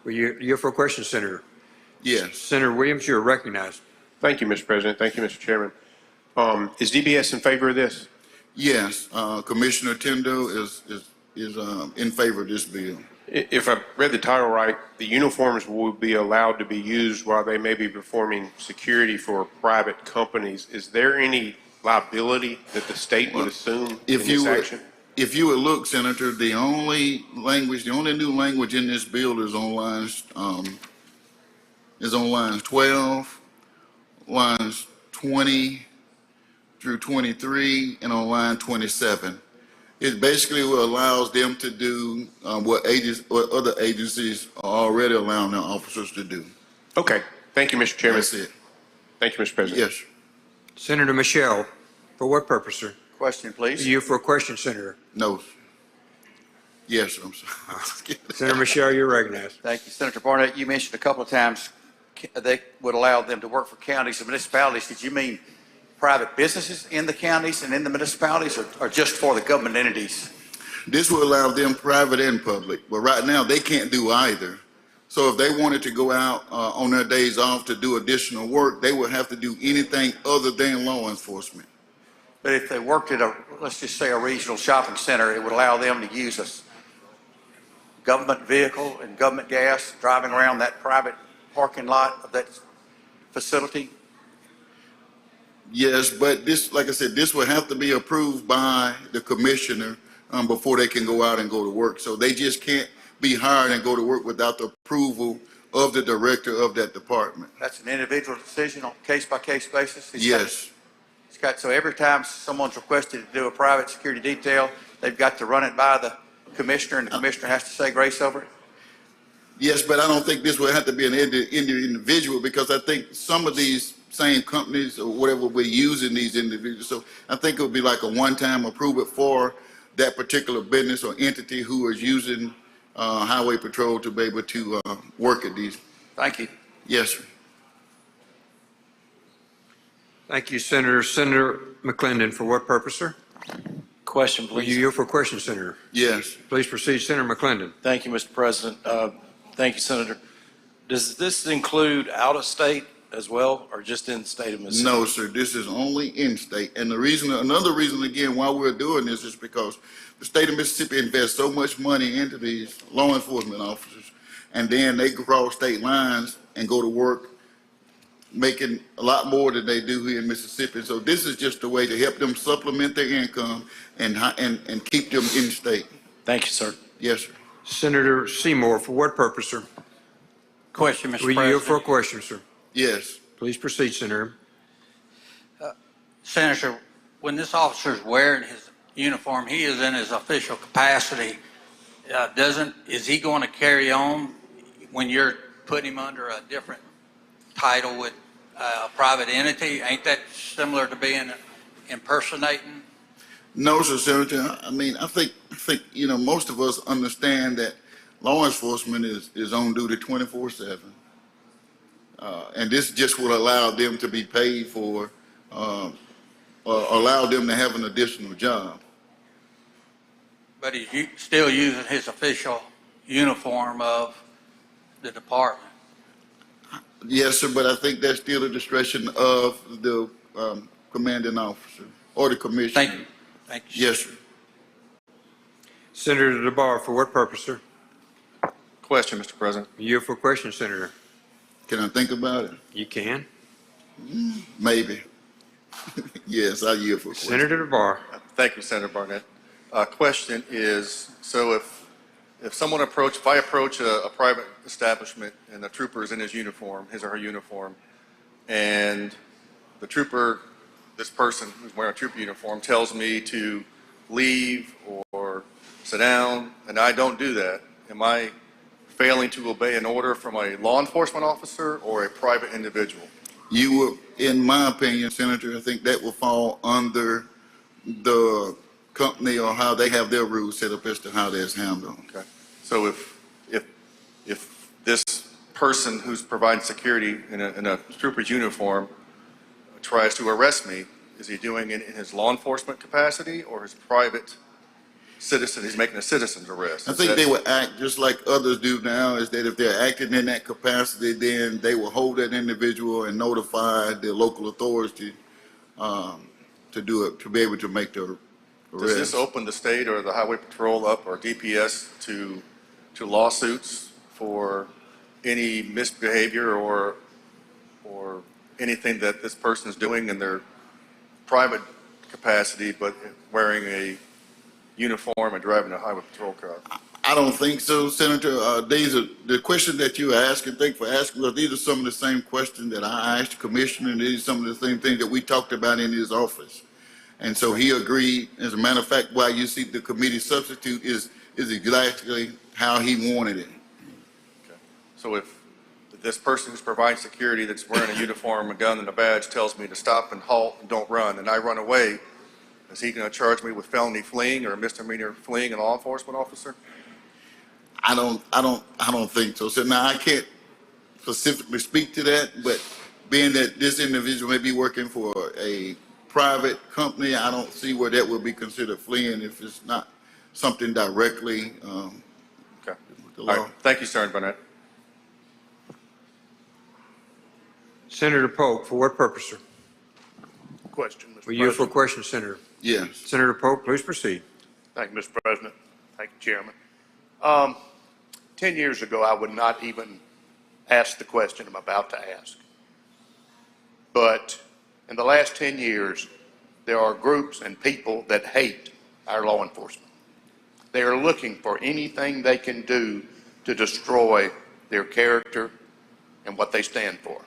Speaker 1: Will you for a question, Senator?
Speaker 10: Yes.
Speaker 1: Senator Williams, you're recognized.
Speaker 21: Thank you, Mr. President. Thank you, Mr. Chairman. Is DBS in favor of this?
Speaker 10: Yes. Commissioner Tendo is in favor of this bill.
Speaker 21: If I read the title right, the uniforms will be allowed to be used while they may be performing security for private companies. Is there any liability that the state would assume in this action?
Speaker 10: If you would look, Senator, the only new language in this bill is on lines 12, lines 20 through 23, and on line 27. It basically allows them to do what other agencies are already allowing their officers to do.
Speaker 21: Okay. Thank you, Mr. Chairman.
Speaker 10: That's it.
Speaker 21: Thank you, Mr. President.
Speaker 10: Yes.
Speaker 1: Senator Michelle, for what purpose, sir?
Speaker 22: Question, please.
Speaker 1: You for a question, Senator?
Speaker 10: No. Yes, I'm sorry.
Speaker 1: Senator Michelle, you're recognized.
Speaker 22: Thank you. Senator Barnett, you mentioned a couple of times they would allow them to work for counties and municipalities. Did you mean private businesses in the counties and in the municipalities, or just for the government entities?
Speaker 10: This will allow them private and public, but right now they can't do either. So if they wanted to go out on their days off to do additional work, they would have to do anything other than law enforcement.
Speaker 22: But if they worked at let's just say a regional shopping center, it would allow them to use a government vehicle and government gas driving around that private parking lot of that facility?
Speaker 10: Yes, but this, like I said, this will have to be approved by the commissioner before they can go out and go to work. So they just can't be hired and go to work without the approval of the director of that department.
Speaker 22: That's an individual decision on a case-by-case basis?
Speaker 10: Yes.
Speaker 22: So every time someone's requested to do a private security detail, they've got to run it by the commissioner, and the commissioner has to say grace over it?
Speaker 10: Yes, but I don't think this will have to be an individual, because I think some of these same companies or whatever we're using these individuals. So I think it would be like a one-time approval for that particular business or entity who is using Highway Patrol to be able to work at these.
Speaker 22: Thank you.
Speaker 10: Yes, sir.
Speaker 1: Thank you, Senator. Senator McClendon, for what purpose, sir?
Speaker 4: Question,
Speaker 1: Will you
Speaker 4: please.
Speaker 1: yield for question, Senator?
Speaker 10: Yes.
Speaker 1: Please proceed, Senator McClendon.
Speaker 4: Thank you, Mr. President. Thank you, Senator. Does this include out-of-state as well, or just in the state of Mississippi?
Speaker 10: No, sir, this is only in-state. And another reason again why we're doing this is because the state of Mississippi invests so much money into these law enforcement officers, and then they cross state lines and go to work making a lot more than they do here in Mississippi. So this is just a way to help them supplement their income and keep them in-state.
Speaker 4: Thank you, sir.
Speaker 10: Yes, sir.
Speaker 1: Senator Seymour, for what purpose, sir?
Speaker 22: Question, Mr.
Speaker 1: Will you yield for a
Speaker 22: President.
Speaker 1: question, sir?
Speaker 10: Yes.
Speaker 1: Please proceed, Senator.
Speaker 22: Senator, when this officer is wearing his uniform, he is in his official capacity. Is he going to carry on when you're putting him under a different title with a private entity? Ain't that similar to being impersonating?
Speaker 10: No, sir, Senator. I mean, I think most of us understand that law enforcement is on duty 24/7, and this just will allow them to be paid for, or allow them to have an additional job.
Speaker 22: But he's still using his official uniform of the department.
Speaker 10: Yes, sir, but I think that's still the discretion of the commanding officer or the commissioner.
Speaker 22: Thank you. Thank you.
Speaker 10: Yes, sir.
Speaker 1: Senator DeBar, for what purpose, sir?
Speaker 5: Question, Mr. President.
Speaker 1: You yield for a question, Senator.
Speaker 10: Can I think about it?
Speaker 1: You can.
Speaker 10: Maybe. Yes, I yield for a question.
Speaker 1: Senator DeBar.
Speaker 5: Thank you, Senator Barnett. Question is, so if I approach a private establishment and the trooper is in his uniform, his or her uniform, and the trooper, this person who's wearing a trooper uniform, tells me to leave or sit down, and I don't do that, am I failing to obey an order from a law enforcement officer or a private individual?
Speaker 10: You will, in my opinion, Senator, I think that will fall under the company or how they have their rules set up as to how that's handled.
Speaker 5: Okay. So if this person who's providing security in a trooper's uniform tries to arrest me, is he doing it in his law enforcement capacity or his private citizen? He's making a citizen's arrest.
Speaker 10: I think they will act just like others do now, is that if they're acting in that capacity, then they will hold that individual and notify the local authority to do it, to be able to make the arrest.
Speaker 5: Does this open the state or the Highway Patrol up or DPS to lawsuits for any misbehavior or anything that this person is doing in their private capacity, but wearing a uniform and driving a highway patrol car?
Speaker 10: I don't think so, Senator. These are the questions that you ask, and thank you for asking, because these are some of the same questions that I asked the commissioner, and these are some of the same things that we talked about in his office. And so he agreed. As a matter of fact, why you see the committee substitute is exactly how he wanted it.
Speaker 5: Okay. So if this person who's providing security that's wearing a uniform, a gun, and a badge tells me to stop and halt and don't run, and I run away, is he going to charge me with felony fleeing or misdemeanor fleeing a law enforcement officer?
Speaker 10: I don't think so. So now I can't specifically speak to that, but being that this individual may be working for a private company, I don't see where that would be considered fleeing if it's not something directly.
Speaker 5: Okay. All right. Thank you, Sergeant Barnett.
Speaker 1: Senator Polk, for what purpose, sir?
Speaker 23: Question, Mr.
Speaker 1: Will you yield for a
Speaker 23: President.
Speaker 1: question, Senator?
Speaker 10: Yes.
Speaker 1: Senator Polk, please proceed.
Speaker 23: Thank you, Mr. President. Thank you, Chairman. 10 years ago, I would not even ask the question I'm about to ask. But in the last 10 years, there are groups and people that hate our law enforcement. They are looking for anything they can do to destroy their character and what they stand for.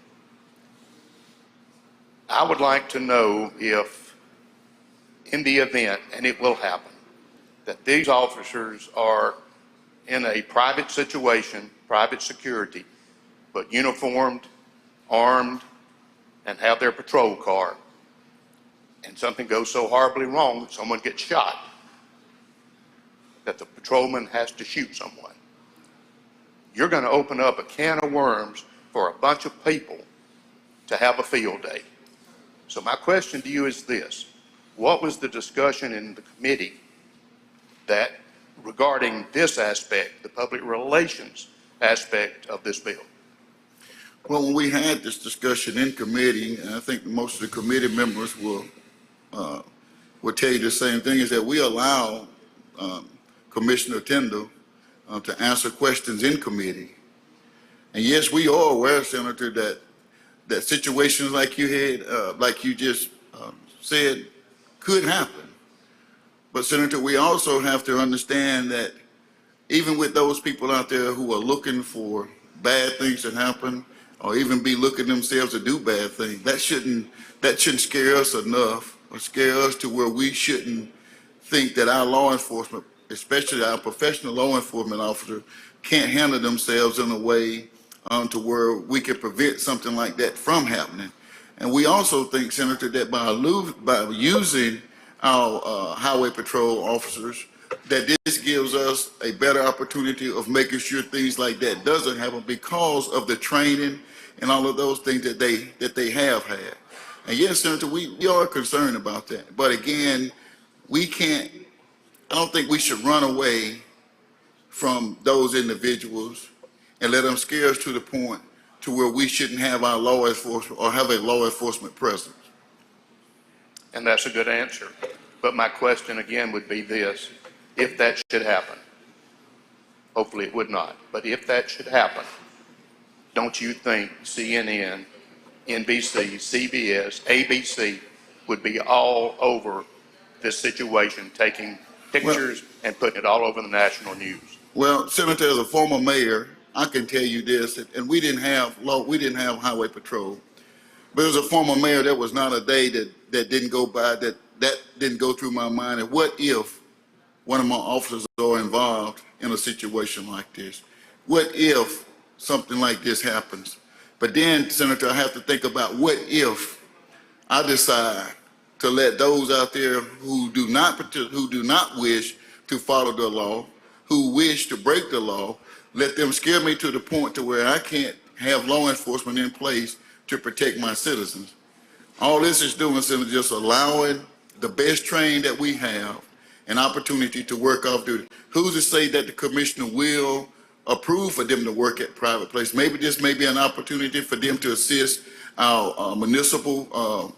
Speaker 23: I would like to know if, in the event, and it will happen, that these officers are in a private situation, private security, but uniformed, armed, and have their patrol car, and something goes so horribly wrong that someone gets shot, that the patrolman has to shoot someone, you're going to open up a can of worms for a bunch of people to have a field day. So my question to you is this: what was the discussion in the committee that regarding this aspect, the public relations aspect of this bill?
Speaker 10: Well, when we had this discussion in committee, and I think most of the committee members will tell you the same thing, is that we allow Commissioner Tindall to answer questions in committee. And yes, we are aware, Senator, that situations like you had, like you just said, could happen. But Senator, we also have to understand that even with those people out there who are looking for bad things to happen, or even be looking themselves to do bad things, that shouldn't scare us enough, or scare us to where we shouldn't think that our law enforcement, especially our professional law enforcement officers, can't handle themselves in a way to where we can prevent something like that from happening. And we also think, Senator, that by using our highway patrol officers, that this gives us a better opportunity of making sure things like that doesn't happen because of the training and all of those things that they have had. And yes, Senator, we are concerned about that. But again, I don't think we should run away from those individuals and let them scare us to the point to where we shouldn't have our law enforcement or have a law enforcement presence.
Speaker 23: And that's a good answer. But my question again would be this: if that should happen, hopefully it would not, but if that should happen, don't you think CNN, NBC, CBS, ABC would be all over this situation, taking pictures and putting it all over the national news?
Speaker 10: Well, Senator, as a former mayor, I can tell you this, and we didn't have highway patrol, but as a former mayor, there was not a day that didn't go by that didn't go through my mind. And what if one of my officers are involved in a situation like this? What if something like this happens? But then, Senator, I have to think about what if I decide to let those out there who do not wish to follow the law, who wish to break the law, let them scare me to the point to where I can't have law enforcement in place to protect my citizens. All this is doing, Senator, just allowing the best trained that we have an opportunity to work off duty. Who's to say that the commissioner will approve for them to work at private place? Maybe this may be an opportunity for them to assist our municipal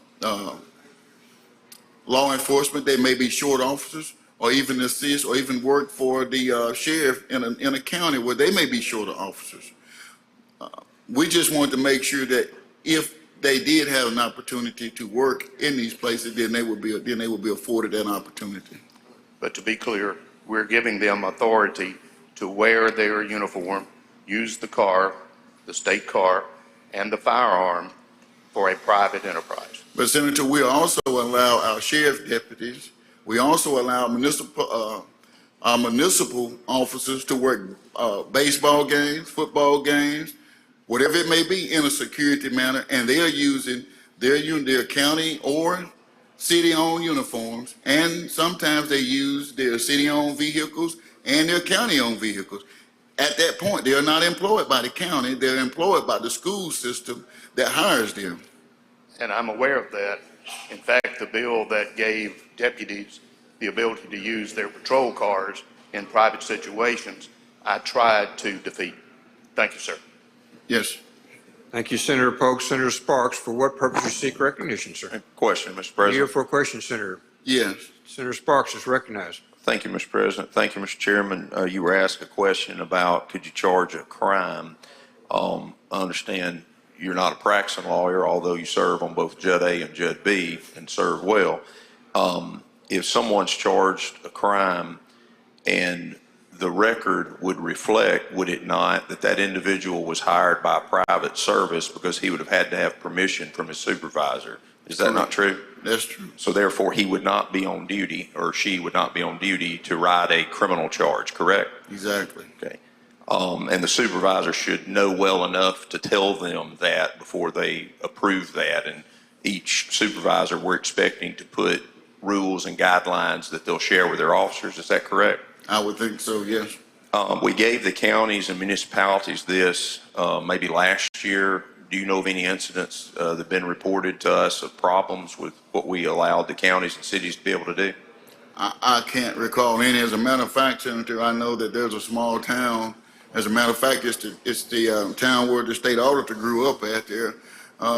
Speaker 10: law enforcement. They may be short officers, or even assist, or even work for the sheriff in a county where they may be shorter officers. We just wanted to make sure that if they did have an opportunity to work in these places, then they would be afforded that opportunity.
Speaker 23: But to be clear, we're giving them authority to wear their uniform, use the car, the state car, and the firearm for a private enterprise.
Speaker 10: But Senator, we also allow our sheriff deputies, we also allow our municipal officers to work baseball games, football games, whatever it may be, in a security manner, and they are using their county or city-owned uniforms, and sometimes they use their city-owned vehicles and their county-owned vehicles. At that point, they are not employed by the county, they're employed by the school system that hires them.
Speaker 23: And I'm aware of that. In fact, the bill that gave deputies the ability to use their patrol cars in private situations, I tried to defeat. Thank you, sir.
Speaker 10: Yes.
Speaker 1: Thank you, Senator Polk. Senator Sparks, for what purpose you seek recognition, sir?
Speaker 6: Question, Mr.
Speaker 1: Are you
Speaker 6: President.
Speaker 1: here for a question, Senator?
Speaker 10: Yes.
Speaker 1: Senator Sparks is recognized.
Speaker 6: Thank you, Mr. President. Thank you, Mr. Chairman. You were asked a question about could you charge a crime. I understand you're not a practicing lawyer, although you serve on both Judd A and Judd B and serve well. If someone's charged a crime and the record would reflect, would it not, that that individual was hired by a private service because he would have had to have permission from his supervisor? Is that not true?
Speaker 10: That's true.
Speaker 6: So therefore, he would not be on duty, or she would not be on duty to write a criminal charge, correct?
Speaker 10: Exactly.
Speaker 6: Okay. And the supervisor should know well enough to tell them that before they approve that. And each supervisor, we're expecting to put rules and guidelines that they'll share with their officers. Is that correct?
Speaker 10: I would think so, yes.
Speaker 6: We gave the counties and municipalities this maybe last year. Do you know of any incidents that have been reported to us of problems with what we allowed the counties and cities to be able to do?
Speaker 10: I can't recall any. As a matter of fact, Senator, I know that there's a small town. As a matter of fact, it's the town where the state auditor grew up at there.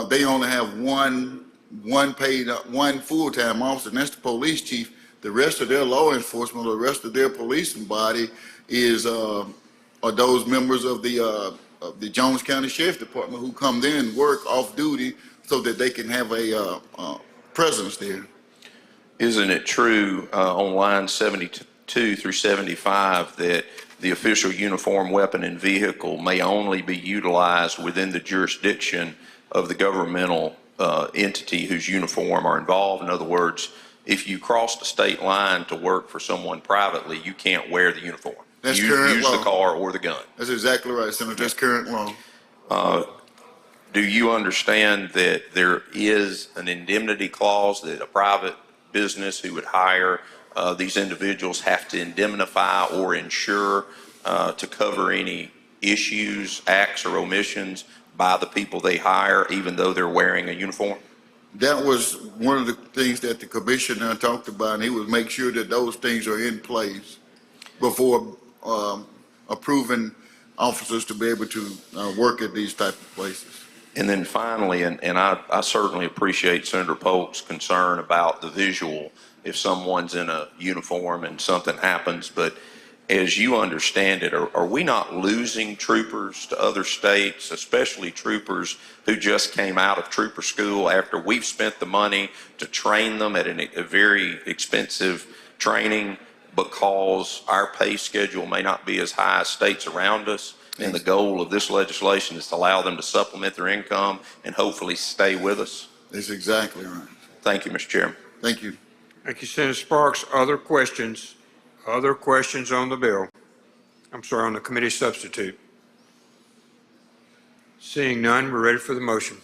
Speaker 10: They only have one full-time officer, and that's the police chief. The rest of their law enforcement, or the rest of their policing body are those members of the Jones County Sheriff's Department who come there and work off duty so that they can have a presence there.
Speaker 6: Isn't it true on line 72 through 75 that the official uniform, weapon, and vehicle may only be utilized within the jurisdiction of the governmental entity whose uniform are involved? In other words, if you cross the state line to work for someone privately, you can't wear the uniform.
Speaker 10: That's current
Speaker 6: use
Speaker 10: law.
Speaker 6: the car or the gun.
Speaker 10: That's exactly right, Senator. That's current law.
Speaker 6: Do you understand that there is an indemnity clause that a private business who would hire these individuals have to indemnify or insure to cover any issues, acts, or omissions by the people they hire, even though they're wearing a uniform?
Speaker 10: That was one of the things that the commissioner talked about, and he would make sure that those things are in place before approving officers to be able to work at these type of places.
Speaker 6: And then finally, and I certainly appreciate Senator Polk's concern about the visual if someone's in a uniform and something happens, but as you understand it, are we not losing troopers to other states, especially troopers who just came out of trooper school after we've spent the money to train them at a very expensive training because our pay schedule may not be as high as states around us? And the goal of this legislation is to allow them to supplement their income and hopefully stay with us.
Speaker 10: That's exactly right.
Speaker 6: Thank you, Mr. Chairman.
Speaker 10: Thank you.
Speaker 1: Thank you, Senator Sparks. Other questions? Other questions on the bill? I'm sorry, on the committee substitute. Seeing none, we're ready for the motion.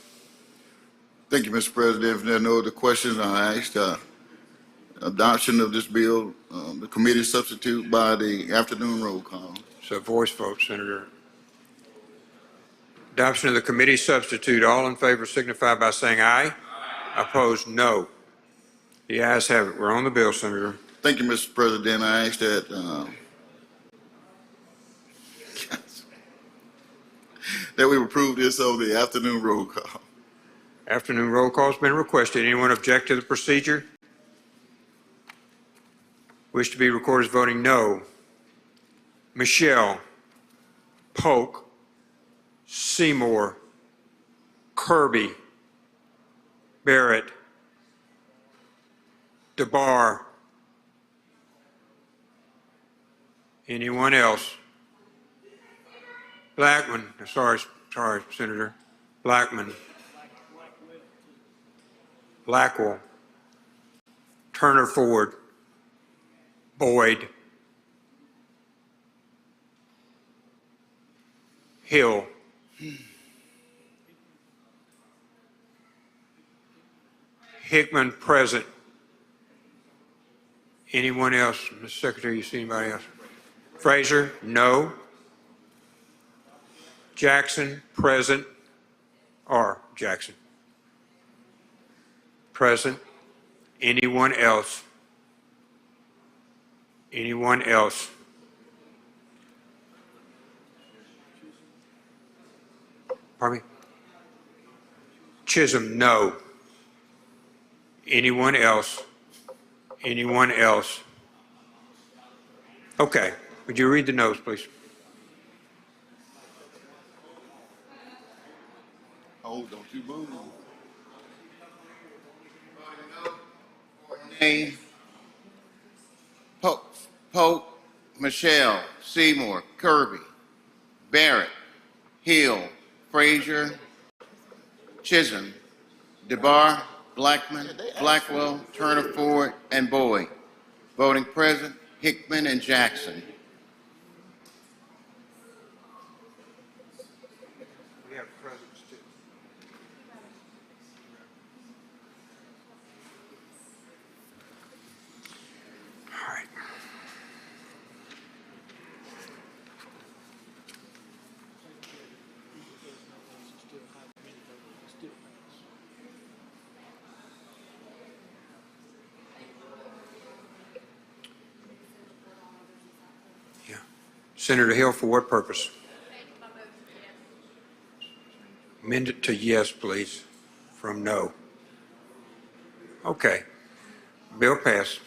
Speaker 10: Thank you, Mr. President. If there are no other questions, I ask adoption of this bill, the committee substitute by the afternoon roll call.
Speaker 1: So voice vote, Senator. Adoption of the committee substitute. All in favor signify by saying aye. Aye. Opposed, no. The ayes have it. We're on the bill, Senator.
Speaker 10: Thank you, Mr. President. I ask that that we approve this over the afternoon roll call.
Speaker 1: Afternoon roll call has been requested. Anyone object to the procedure? Wish to be recorded as voting no. Michelle, Polk, Seymour, Kirby, Barrett, DeBar. Anyone else? Blackman, sorry, Senator. Blackman. Blackwell. Turner Ford. Boyd. Hill. Hickman, present. Anyone else? Mr. Secretary, you see anybody else? Fraser, no. Jackson, present. R. Jackson. Present. Anyone else? Anyone else? Pardon me? Chisholm, no. Anyone else? Anyone else? Okay. Would you read the notes, please?
Speaker 10: Oh, don't you move.
Speaker 2: Nay. Polk, Michelle, Seymour, Kirby, Barrett, Hill, Frazier, Chisholm, DeBar, Blackman, Blackwell, Turner Ford, and Boyd. Voting present, Hickman and Jackson.
Speaker 1: have presidents too. All right. Yeah. Senator Hill, for what purpose? Amend it to yes, please, from no. Okay. Bill passed.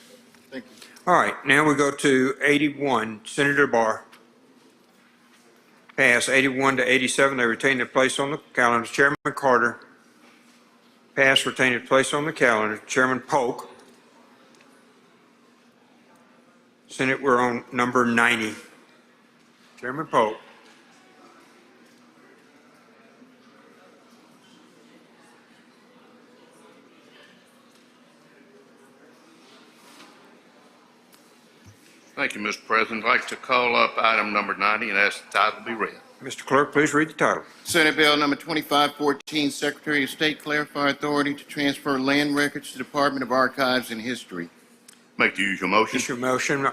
Speaker 10: Thank you.
Speaker 1: All right, now we go to 81, Senator Barr. Pass 81 to 87, they retain their place on the calendar. Chairman Carter. Pass, retain their place on the calendar. Chairman Polk. Senate, we're on number 90. Chairman Polk.
Speaker 23: Thank you, Mr. President. I'd like to call up item number 90 and ask the title be read.
Speaker 1: Mr. Clerk, please read the title.
Speaker 2: Senate Bill number 2514, Secretary of State clarify authority to transfer land records to Department of Archives and History.
Speaker 23: Make the usual motion.
Speaker 1: Issue motion.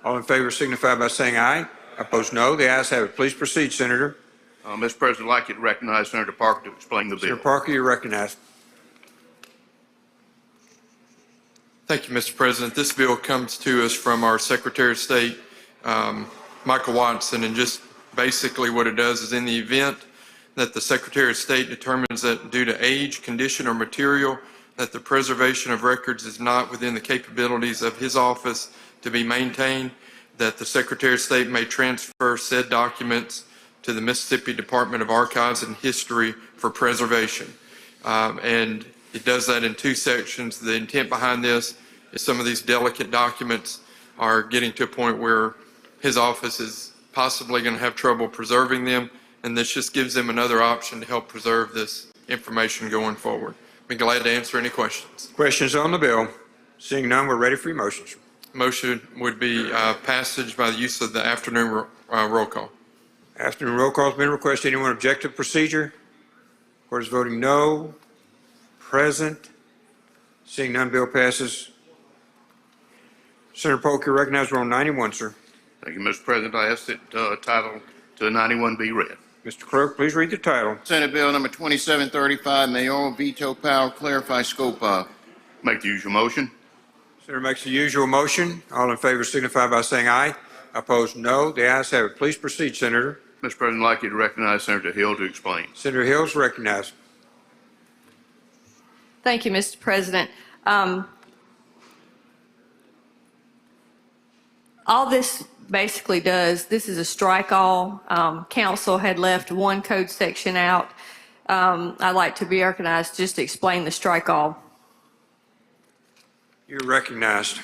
Speaker 1: All in favor signify by saying aye. Opposed, no. The ayes have it. Please proceed, Senator.
Speaker 23: Mr. President, I'd like you to recognize Senator Parker to explain the bill.
Speaker 1: Senator Parker, you're recognized.
Speaker 15: Thank you, Mr. President. This bill comes to us from our Secretary of State, Michael Watson, and just basically what it does is in the event that the Secretary of State determines that due to age, condition, or material, that the preservation of records is not within the capabilities of his office to be maintained, that the Secretary of State may transfer said documents to the Mississippi Department of Archives and History for preservation. And it does that in two sections. The intent behind this is some of these delicate documents are getting to a point where his office is possibly going to have trouble preserving them, and this just gives them another option to help preserve this information going forward. Be glad to answer any questions.
Speaker 1: Questions on the bill? Seeing none, we're ready for your motions.
Speaker 15: Motion would be passage by the use of the afternoon roll call.
Speaker 1: Afternoon roll call has been requested. Anyone object to the procedure? Court is voting no. Present. Seeing none, bill passes. Senator Polk, you're recognized. We're on 91, sir.
Speaker 23: Thank you, Mr. President. I ask that title to 91 be read.
Speaker 1: Mr. Clerk, please read the title.
Speaker 2: Senate Bill number 2735, mayoral veto power, clarify scope of.
Speaker 23: Make the usual motion.
Speaker 1: Senator makes the usual motion. All in favor signify by saying aye. Opposed, no. The ayes have it. Please proceed, Senator.
Speaker 23: Mr. President, I'd like you to recognize Senator Hill to explain.
Speaker 1: Senator Hill is recognized.
Speaker 11: Thank you, Mr. President. All this basically does, this is a strike all. Council had left one code section out. I'd like to be recognized just to explain the strike all.
Speaker 1: You're recognized.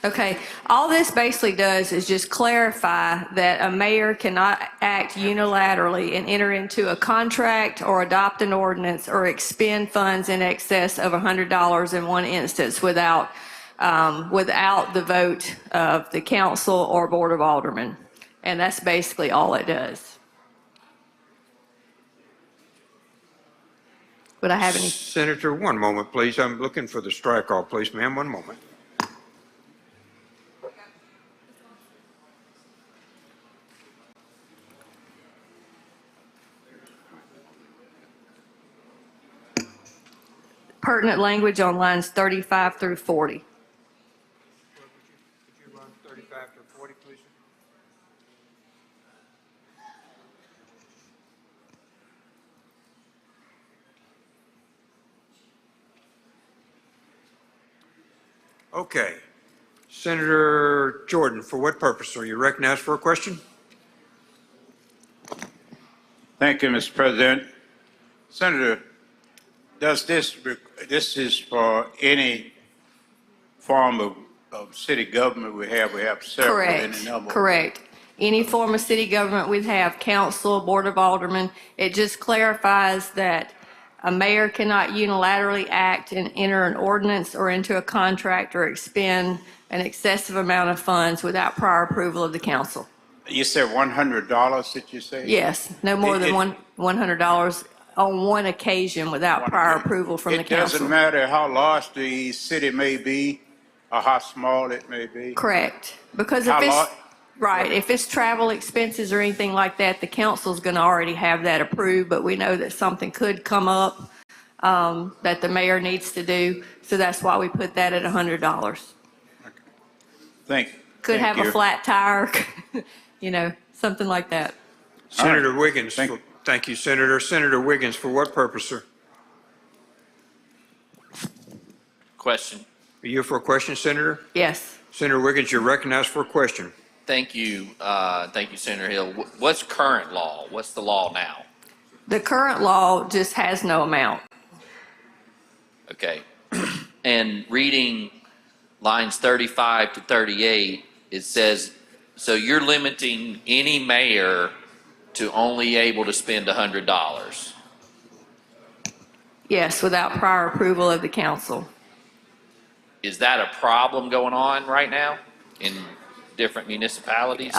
Speaker 11: Okay, all this basically does is just clarify that a mayor cannot act unilaterally and enter into a contract or adopt an ordinance or expend funds in excess of $100 in one instance without the vote of the council or board of aldermen. And that's basically all it does. Would I have any?
Speaker 1: Senator, one moment, please. I'm looking for the strike all, please, ma'am. One moment.
Speaker 11: Pertinent language on lines 35 through 40.
Speaker 1: Would you run 35 to 40, please? Okay. Senator Jordan, for what purpose? Are you recognized for a question?
Speaker 7: Thank you, Mr. President. Senator, does this is for any form of city government we have several in the number?
Speaker 11: Correct. Any form of city government we'd have, council, board of aldermen, it just clarifies that a mayor cannot unilaterally act and enter an ordinance or into a contract or expend an excessive amount of funds without prior approval of the council.
Speaker 7: You said $100, did you say?
Speaker 11: Yes, no more than $100 on one occasion without prior approval from the
Speaker 7: It doesn't
Speaker 11: council.
Speaker 7: matter how large the city may be or how small it may be.
Speaker 11: Correct. Because if
Speaker 7: How
Speaker 11: it's,
Speaker 7: large?
Speaker 11: right, if it's travel expenses or anything like that, the council's going to already have that approved, but we know that something could come up that the mayor needs to do. So that's why we put that at $100.
Speaker 7: Thank you.
Speaker 11: Could
Speaker 7: Thank
Speaker 11: have a
Speaker 7: you.
Speaker 11: flat tire, you know, something like that.
Speaker 1: Senator Wiggins, thank you, Senator. Senator Wiggins, for what purpose, sir?
Speaker 18: Question.
Speaker 1: Are you for a question, Senator?
Speaker 11: Yes.
Speaker 1: Senator Wiggins, you're recognized for a question.
Speaker 18: Thank you, Senator Hill. What's current law? What's the law now?
Speaker 11: The current law just has no amount.
Speaker 18: Okay. And reading lines 35 to 38, it says, so you're limiting any mayor to only able to spend $100.
Speaker 11: Yes, without prior approval of the council.
Speaker 18: Is that a problem going on right now in different municipalities?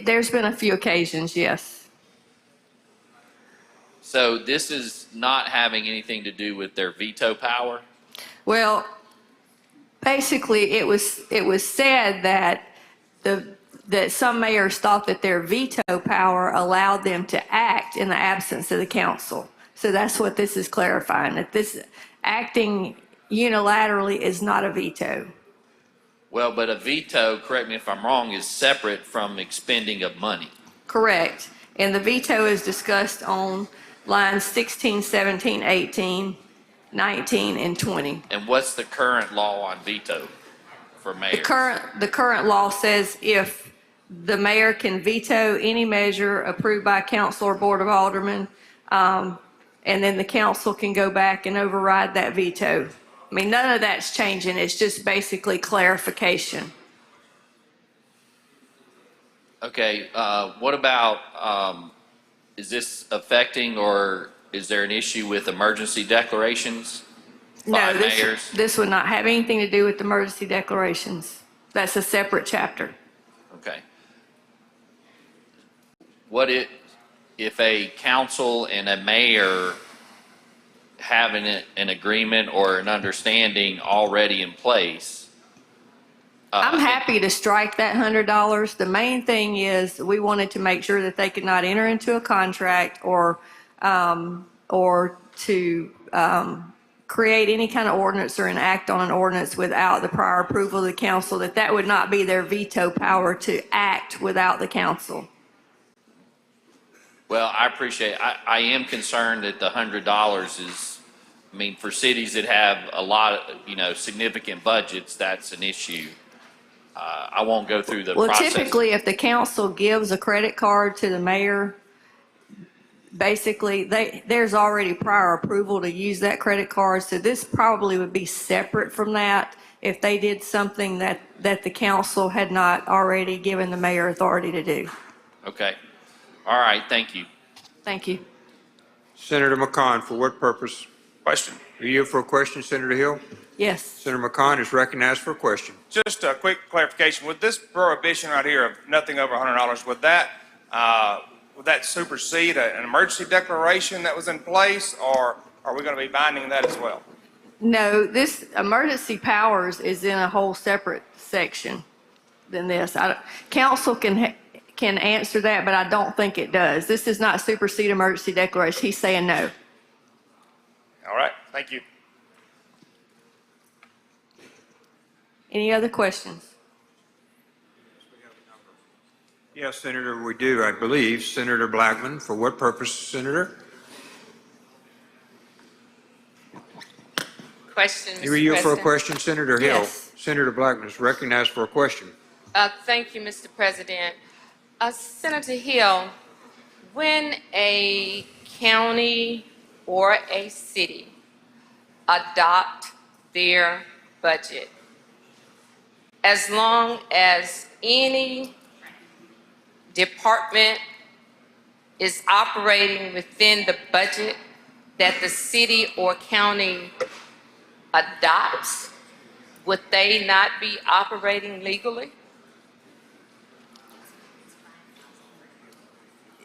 Speaker 11: There's been a few occasions, yes.
Speaker 18: So this is not having anything to do with their veto power?
Speaker 11: Well, basically, it was said that that some mayors thought that their veto power allowed them to act in the absence of the council. So that's what this is clarifying, that this acting unilaterally is not a veto.
Speaker 18: Well, but a veto, correct me if I'm wrong, is separate from expending of money.
Speaker 11: Correct. And the veto is discussed on lines 16, 17, 18, 19, and 20.
Speaker 18: And what's the current law on veto for mayors?
Speaker 11: The current law says if the mayor can veto any measure approved by council or board of aldermen, and then the council can go back and override that veto. I mean, none of that's changing. It's just basically clarification.
Speaker 18: Okay, what about, is this affecting or is there an issue with emergency declarations by
Speaker 11: No,
Speaker 18: mayors?
Speaker 11: this would not have anything to do with emergency declarations. That's a separate chapter.
Speaker 18: Okay. What if a council and a mayor have an agreement or an understanding already in place?
Speaker 11: I'm happy to strike that $100. The main thing is we wanted to make sure that they could not enter into a contract or to create any kind of ordinance or enact on an ordinance without the prior approval of the council, that would not be their veto power to act without the council.
Speaker 18: Well, I appreciate, I am concerned that the $100 is, I mean, for cities that have a lot of, significant budgets, that's an issue. I won't go through the
Speaker 11: Well,
Speaker 18: process.
Speaker 11: typically, if the council gives a credit card to the mayor, basically, there's already prior approval to use that credit card, so this probably would be separate from that if they did something that the council had not already given the mayor authority to do.
Speaker 18: Okay. All right, thank you.
Speaker 11: Thank you.
Speaker 1: Senator McCon, for what purpose?
Speaker 8: Question.
Speaker 1: Are you for a question, Senator Hill?
Speaker 11: Yes.
Speaker 1: Senator McCon is recognized for a question.
Speaker 8: Just a quick clarification. With this prohibition right here of nothing over $100, would that supersede an emergency declaration that was in place, or are we going to be binding that as well?
Speaker 11: No, this emergency powers is in a whole separate section than this. Council can answer that, but I don't think it does. This does not supersede emergency declaration. He's saying no.
Speaker 8: All right, thank you.
Speaker 11: Any other questions?
Speaker 1: Yes, Senator, we do, I believe. Senator Blackman, for what purpose, Senator?
Speaker 12: Question, Mr.
Speaker 1: Are you for a
Speaker 12: President.
Speaker 1: question, Senator Hill?
Speaker 12: Yes.
Speaker 1: Senator Blackman is recognized for a question.
Speaker 12: Thank you, Mr. President. Senator Hill, when a county or a city adopt their budget, as long as any department is operating within the budget that the city or county adopts, would they not be operating legally?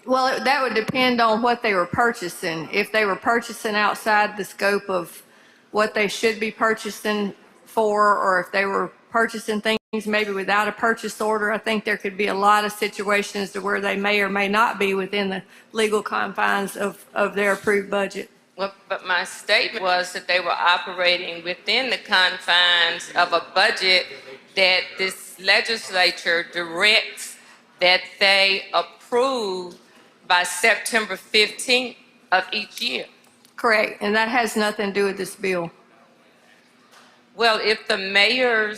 Speaker 11: Well, that would depend on what they were purchasing. If they were purchasing outside the scope of what they should be purchasing for, or if they were purchasing things maybe without a purchase order, I think there could be a lot of situations to where they may or may not be within the legal confines of their approved budget.
Speaker 12: Well, but my statement was that they were operating within the confines of a budget that this legislature directs that they approve by September 15th of each year.
Speaker 11: Correct, and that has nothing to do with this bill.
Speaker 12: Well, if the mayor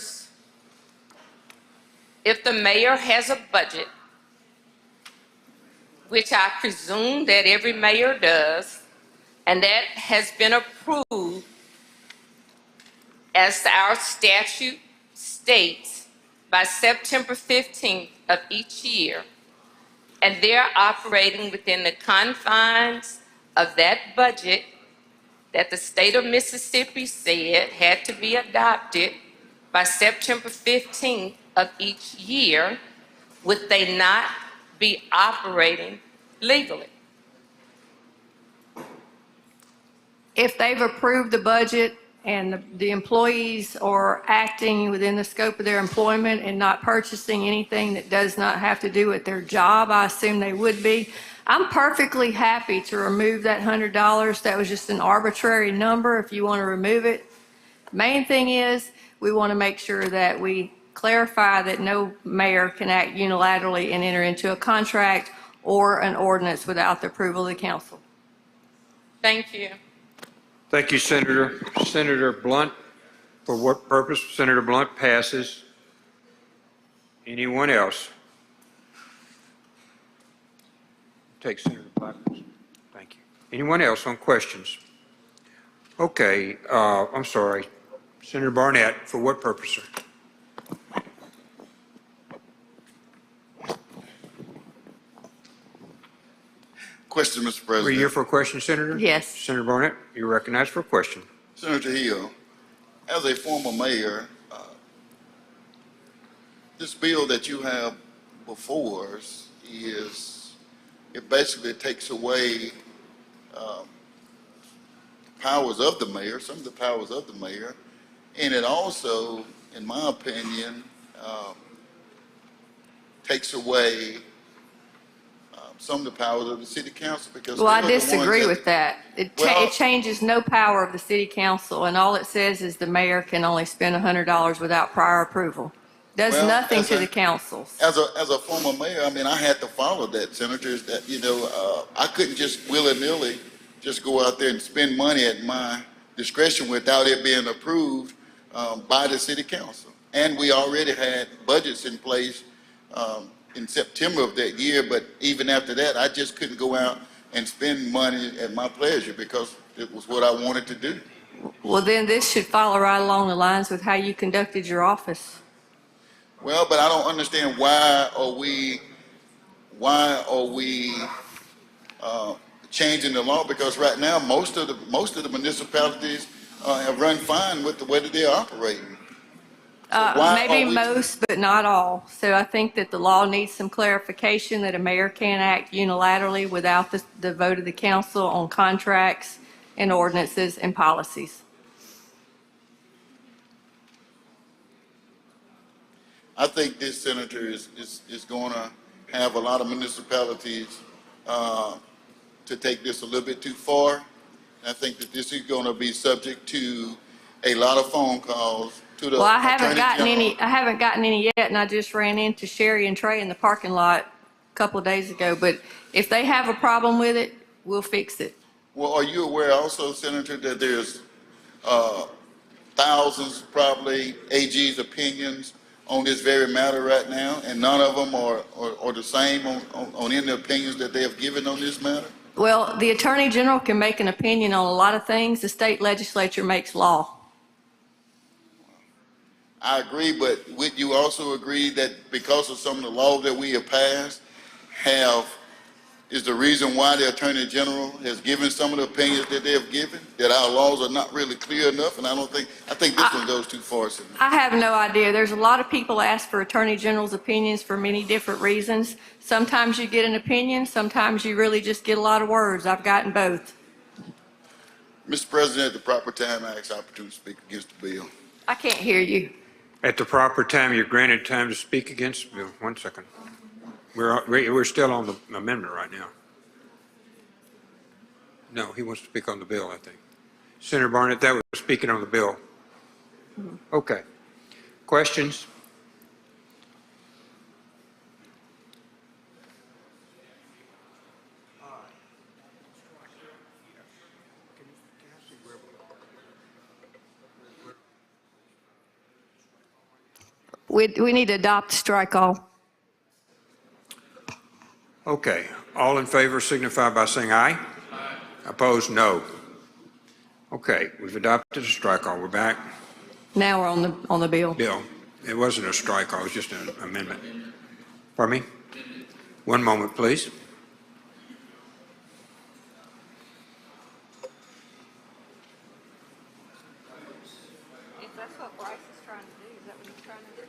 Speaker 12: has a budget, which I presume that every mayor does, and that has been approved as our statute states by September 15th of each year, and they're operating within the confines of that budget that the state of Mississippi said had to be adopted by September 15th of each year, would they not be operating legally?
Speaker 11: If they've approved the budget and the employees are acting within the scope of their employment and not purchasing anything that does not have to do with their job, I assume they would be. I'm perfectly happy to remove that $100. That was just an arbitrary number if you want to remove it. Main thing is, we want to make sure that we clarify that no mayor can act unilaterally and enter into a contract or an ordinance without the approval of the council.
Speaker 12: Thank you.
Speaker 1: Thank you, Senator. Senator Blunt, for what purpose? Senator Blunt passes. Anyone else? Take Senator Blackburn. Thank you. Anyone else on questions? Okay, I'm sorry. Senator Barnett, for what purpose, sir?
Speaker 10: Question, Mr.
Speaker 1: Were you
Speaker 10: President.
Speaker 1: here for a question, Senator?
Speaker 11: Yes.
Speaker 1: Senator Barnett, you're recognized for a question.
Speaker 10: Senator Hill, as a former mayor, this bill that you have before us it basically takes away powers of the mayor, some of the powers of the mayor, and it also, in my opinion, takes away some of the powers of the city council because.
Speaker 11: Well, I disagree with that. It changes no power of the city council, and all it says is the mayor can only spend $100 without prior approval. Does nothing to the councils.
Speaker 10: As a former mayor, I mean, I had to follow that, senators, that, I couldn't just willy-nilly just go out there and spend money at my discretion without it being approved by the city council. And we already had budgets in place in September of that year, but even after that, I just couldn't go out and spend money at my pleasure because it was what I wanted to do.
Speaker 11: Well, then this should follow right along the lines with how you conducted your office.
Speaker 10: Well, but I don't understand why are we changing the law? Because right now, most of the municipalities have run fine with the way that they're operating.
Speaker 11: Maybe most, but not all. So I think that the law needs some clarification that a mayor can't act unilaterally without the vote of the council on contracts and ordinances and policies.
Speaker 10: I think this, Senator, is going to have a lot of municipalities to take this a little bit too far. I think that this is going to be subject to a lot of phone calls to the
Speaker 11: Well, I haven't
Speaker 10: Attorney
Speaker 11: gotten any yet, and I just ran into Sherry and Trey in the parking lot a couple of days ago. But if they have a problem with it, we'll fix it.
Speaker 10: Well, are you aware also, Senator, that there's thousands, probably, AG's opinions on this very matter right now, and none of them are the same on any opinions that they have given on this matter?
Speaker 11: Well, the Attorney General can make an opinion on a lot of things. The state legislature makes law.
Speaker 10: I agree, but would you also agree that because of some of the laws that we have passed have is the reason why the Attorney General has given some of the opinions that they have given, that our laws are not really clear enough, and I think this one goes too far. Senator.
Speaker 11: I have no idea. There's a lot of people ask for Attorney General's opinions for many different reasons. Sometimes you get an opinion, sometimes you really just get a lot of words. I've gotten both.
Speaker 10: Mr. President, at the proper time, I ask opportunity to speak against the bill.
Speaker 11: I can't hear you.
Speaker 1: At the proper time, you're granted time to speak against the bill. 1 second. We're still on the amendment right now. No, he wants to speak on the bill, I think. Senator Barnett, that was speaking on the bill. Okay. Questions?
Speaker 11: We need to adopt strike all.
Speaker 1: Okay. All in favor signify by saying aye. Aye. Opposed, no. Okay, we've adopted a strike all. We're back.
Speaker 11: Now we're on the bill.
Speaker 1: Bill, it wasn't a strike all, it was just an amendment. Pardon me? 1 moment, please.
Speaker 11: If that's what Bryce is trying to do, is that what he's trying to do?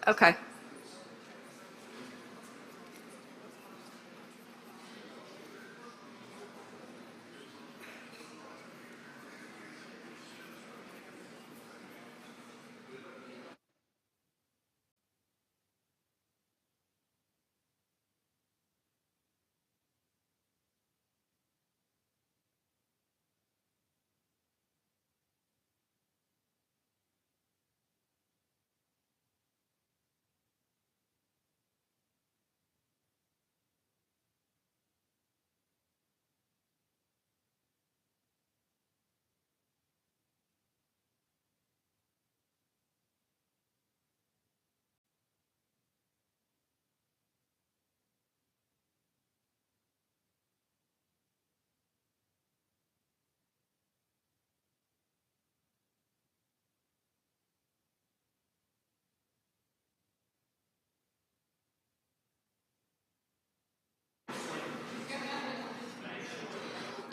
Speaker 11: Okay.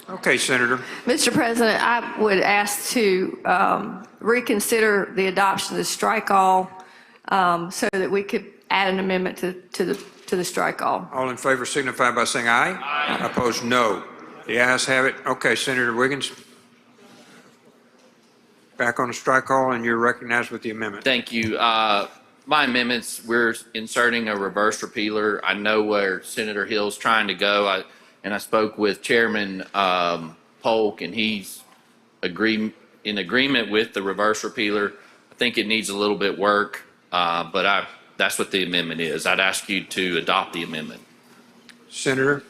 Speaker 1: Okay, Senator.
Speaker 11: Mr. President, I would ask to reconsider the adoption of the strike all so that we could add an amendment to the strike all.
Speaker 1: All in favor signify by saying aye. Aye. Opposed, no. The ayes have it. Okay, Senator Wiggins. Back on the strike all, and you're recognized with the amendment.
Speaker 18: Thank you. My amendments, we're inserting a reverse repealer. I know where Senator Hill's trying to go. I spoke with Chairman Polk, and he's in agreement with the reverse repealer. I think it needs a little bit work, but that's what the amendment is. I'd ask you to adopt the amendment.
Speaker 1: Senator?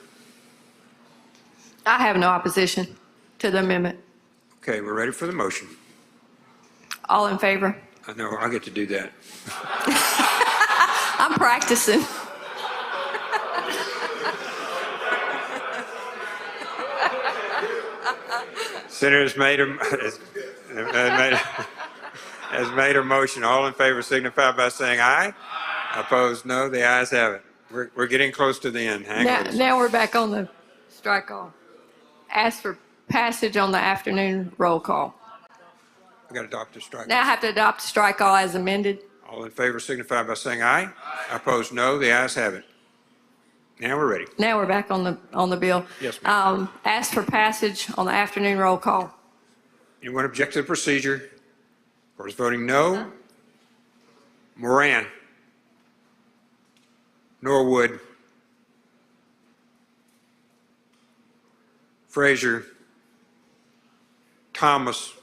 Speaker 11: I have no opposition to the amendment.
Speaker 1: Okay, we're ready for the motion.
Speaker 11: All in favor?
Speaker 1: I know, I get to do that.
Speaker 11: I'm practicing.
Speaker 1: Senator has made a motion. All in favor signify by saying aye. Aye. Opposed, no. The ayes have it. We're getting close to the end. Hang on.
Speaker 11: Now we're back on the strike all. Ask for passage on the afternoon roll call.
Speaker 1: We got to adopt the strike.
Speaker 11: Now I have to adopt strike all as amended.
Speaker 1: All in favor signify by saying aye. Aye. Opposed, no. The ayes have it. Now we're ready.
Speaker 11: Now we're back on the bill.
Speaker 1: Yes, ma'am.
Speaker 11: Ask for passage on the afternoon roll call.
Speaker 1: Anyone object to the procedure? Court is voting no. Moran. Norwood. Frazier. Thomas.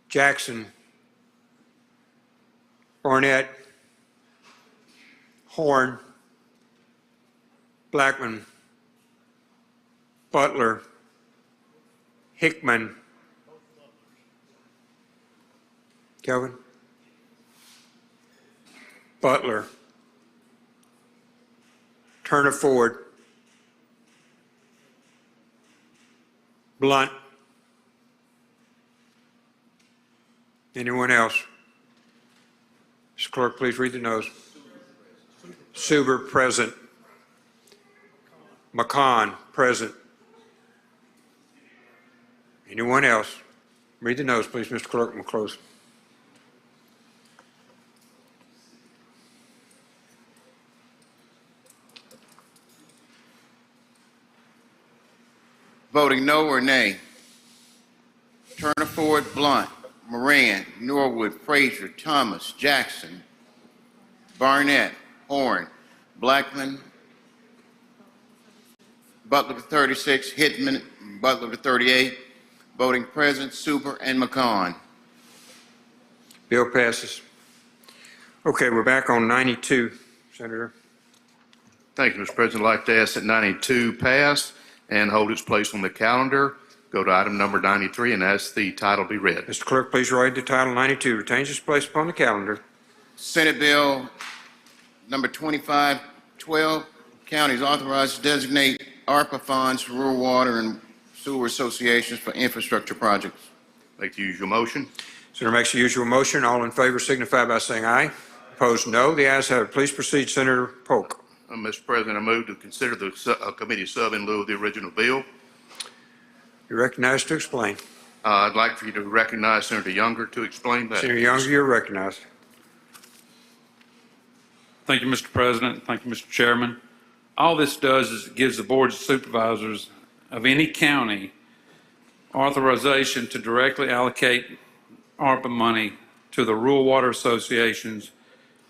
Speaker 1: Jackson. Barnett. Horn. Blackman. Butler. Hickman. Kelvin? Butler. Turner Ford. Blunt. Anyone else? Mr. Clerk, please read the noes. Suber, present. McCon, present. Anyone else? Read the noes, please, Mr. Clerk, and we'll close.
Speaker 2: Voting no or nay. Turner, Ford, Blunt, Moran, Norwood, Frazier, Thomas, Jackson, Barnett, Horn, Blackman, Butler to 36, Hittman, Butler to 38. Voting present, Super and McCon.
Speaker 1: Bill passes. Okay, we're back on 92, Senator.
Speaker 23: Thank you, Mr. President. I'd like to ask that 92 pass and hold its place on the calendar. Go to item number 93 and ask the title be read.
Speaker 1: Mr. Clerk, please write the title 92, retains its place upon the calendar.
Speaker 2: Senate Bill number 2512, counties authorized to designate ARPA funds for rural water and sewer associations for infrastructure projects.
Speaker 23: Make the usual motion.
Speaker 1: Senator makes the usual motion. All in favor signify by saying aye. Opposed, no. The ayes have it. Please proceed, Senator Polk.
Speaker 23: Mr. President, I move to consider the committee sub in lieu of the original bill.
Speaker 1: You're recognized to explain.
Speaker 23: I'd like for you to recognize Senator Younger to explain that.
Speaker 1: Senator Younger, you're recognized.
Speaker 3: Thank you, Mr. President. Thank you, Mr. Chairman. All this does is it gives the boards of supervisors of any county authorization to directly allocate ARPA money to the rural water associations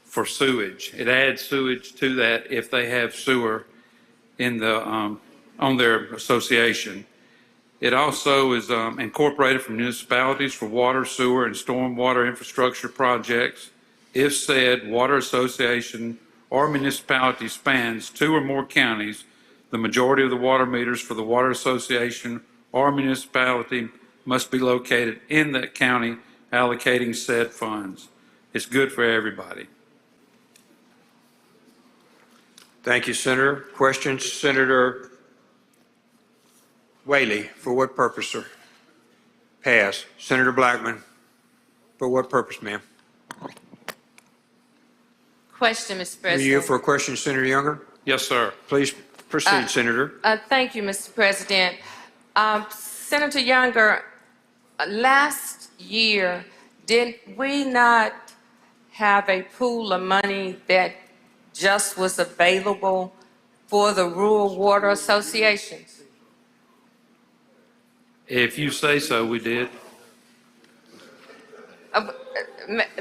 Speaker 3: for sewage. It adds sewage to that if they have sewer in the, on their association. It also is incorporated from municipalities for water, sewer, and stormwater infrastructure projects if said water association or municipality spans 2 or more counties. The majority of the water meters for the water association or municipality must be located in that county allocating said funds. It's good for everybody.
Speaker 1: Thank you, Senator. Questions? Senator Whaley, for what purpose, sir? Pass. Senator Blackman, for what purpose, ma'am?
Speaker 12: Question, Mr.
Speaker 1: Are
Speaker 12: President.
Speaker 1: you for a question, Senator Younger?
Speaker 3: Yes, sir.
Speaker 1: Please proceed, Senator.
Speaker 12: Thank you, Mr. President. Senator Younger, last year, did we not have a pool of money that just was available for the rural water associations?
Speaker 3: If you say so, we did.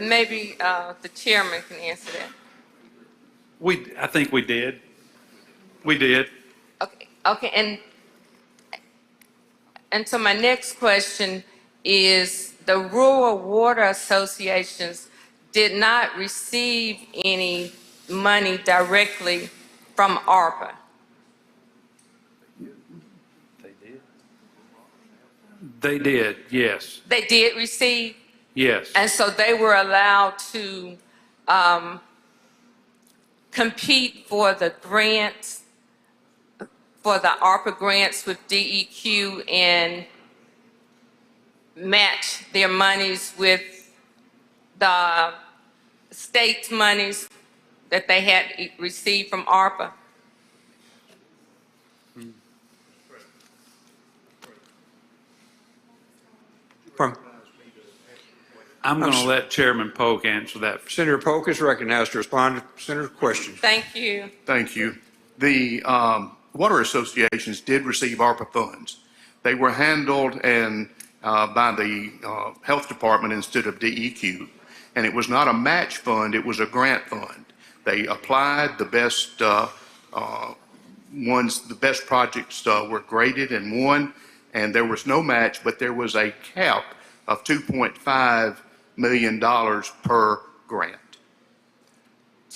Speaker 12: Maybe the chairman can answer that.
Speaker 3: I think we did. We did.
Speaker 12: Okay, and so my next question is the rural water associations did not receive any money directly from ARPA.
Speaker 3: They did, yes.
Speaker 12: They did receive?
Speaker 3: Yes.
Speaker 12: And so they were allowed to compete for the grants, for the ARPA grants with DEQ and match their monies with the state's monies that they had received from ARPA.
Speaker 3: I'm going to let Chairman Polk answer that.
Speaker 1: Senator Polk is recognized to respond to Senator's question.
Speaker 12: Thank you.
Speaker 23: Thank you. The water associations did receive ARPA funds. They were handled by the health department instead of DEQ. And it was not a match fund, it was a grant fund. They applied, the best projects were graded and won, and there was no match, but there was a cap of $2.5 million per grant.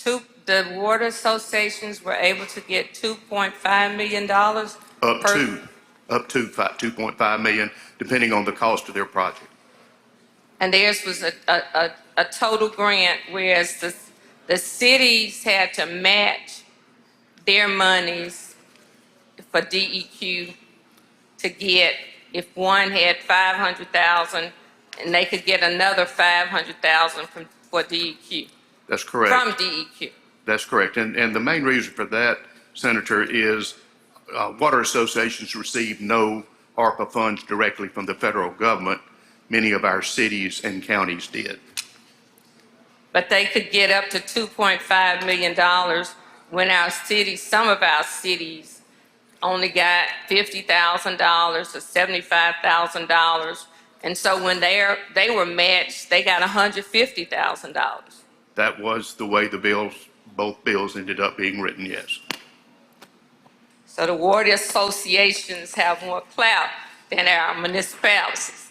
Speaker 12: The water associations were able to get $2.5 million?
Speaker 23: Up to 2.5 million, depending on the cost of their project.
Speaker 12: And theirs was a total grant, whereas the cities had to match their monies for DEQ to get, if one had 500,000, and they could get another 500,000 for DEQ.
Speaker 9: That's correct.
Speaker 12: from DEQ.
Speaker 9: That's correct. And the main reason for that, Senator, is water associations receive no ARPA funds directly from the federal government. Many of our cities and counties did.
Speaker 12: But they could get up to $2.5 million when our cities, some of our cities only got $50,000 or $75,000. And so when they were matched, they got $150,000.
Speaker 9: That was the way both bills ended up being written, yes.
Speaker 12: So the water associations have more clout than our municipalities.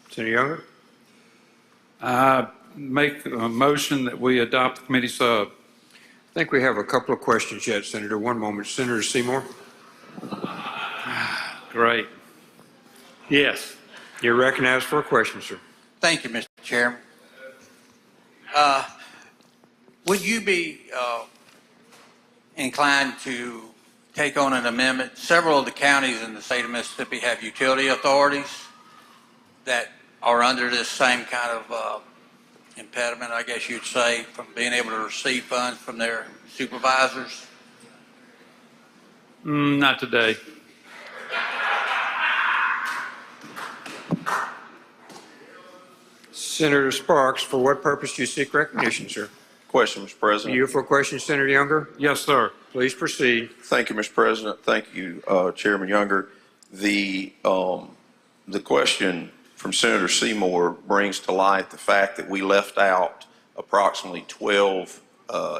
Speaker 1: Senator Younger?
Speaker 3: I make a motion that we adopt the committee sub.
Speaker 1: I think we have a couple of questions yet, Senator. One moment. Senator Seymour?
Speaker 3: Great. Yes.
Speaker 1: You're recognized for a question, sir.
Speaker 22: Thank you, Mr. Chairman. Would you be inclined to take on an amendment? Several of the counties in the state of Mississippi have utility authorities that are under this same kind of impediment, I guess you'd say, from being able to receive funds from their supervisors.
Speaker 3: Not today.
Speaker 1: Senator Sparks, for what purpose do you seek recognition, sir?
Speaker 6: Question, Mr. President.
Speaker 1: You for a question, Senator Younger?
Speaker 3: Yes, sir.
Speaker 1: Please proceed.
Speaker 6: Thank you, Mr. President. Thank you, Chairman Younger. The question from Senator Seymour brings to light the fact that we left out approximately 12,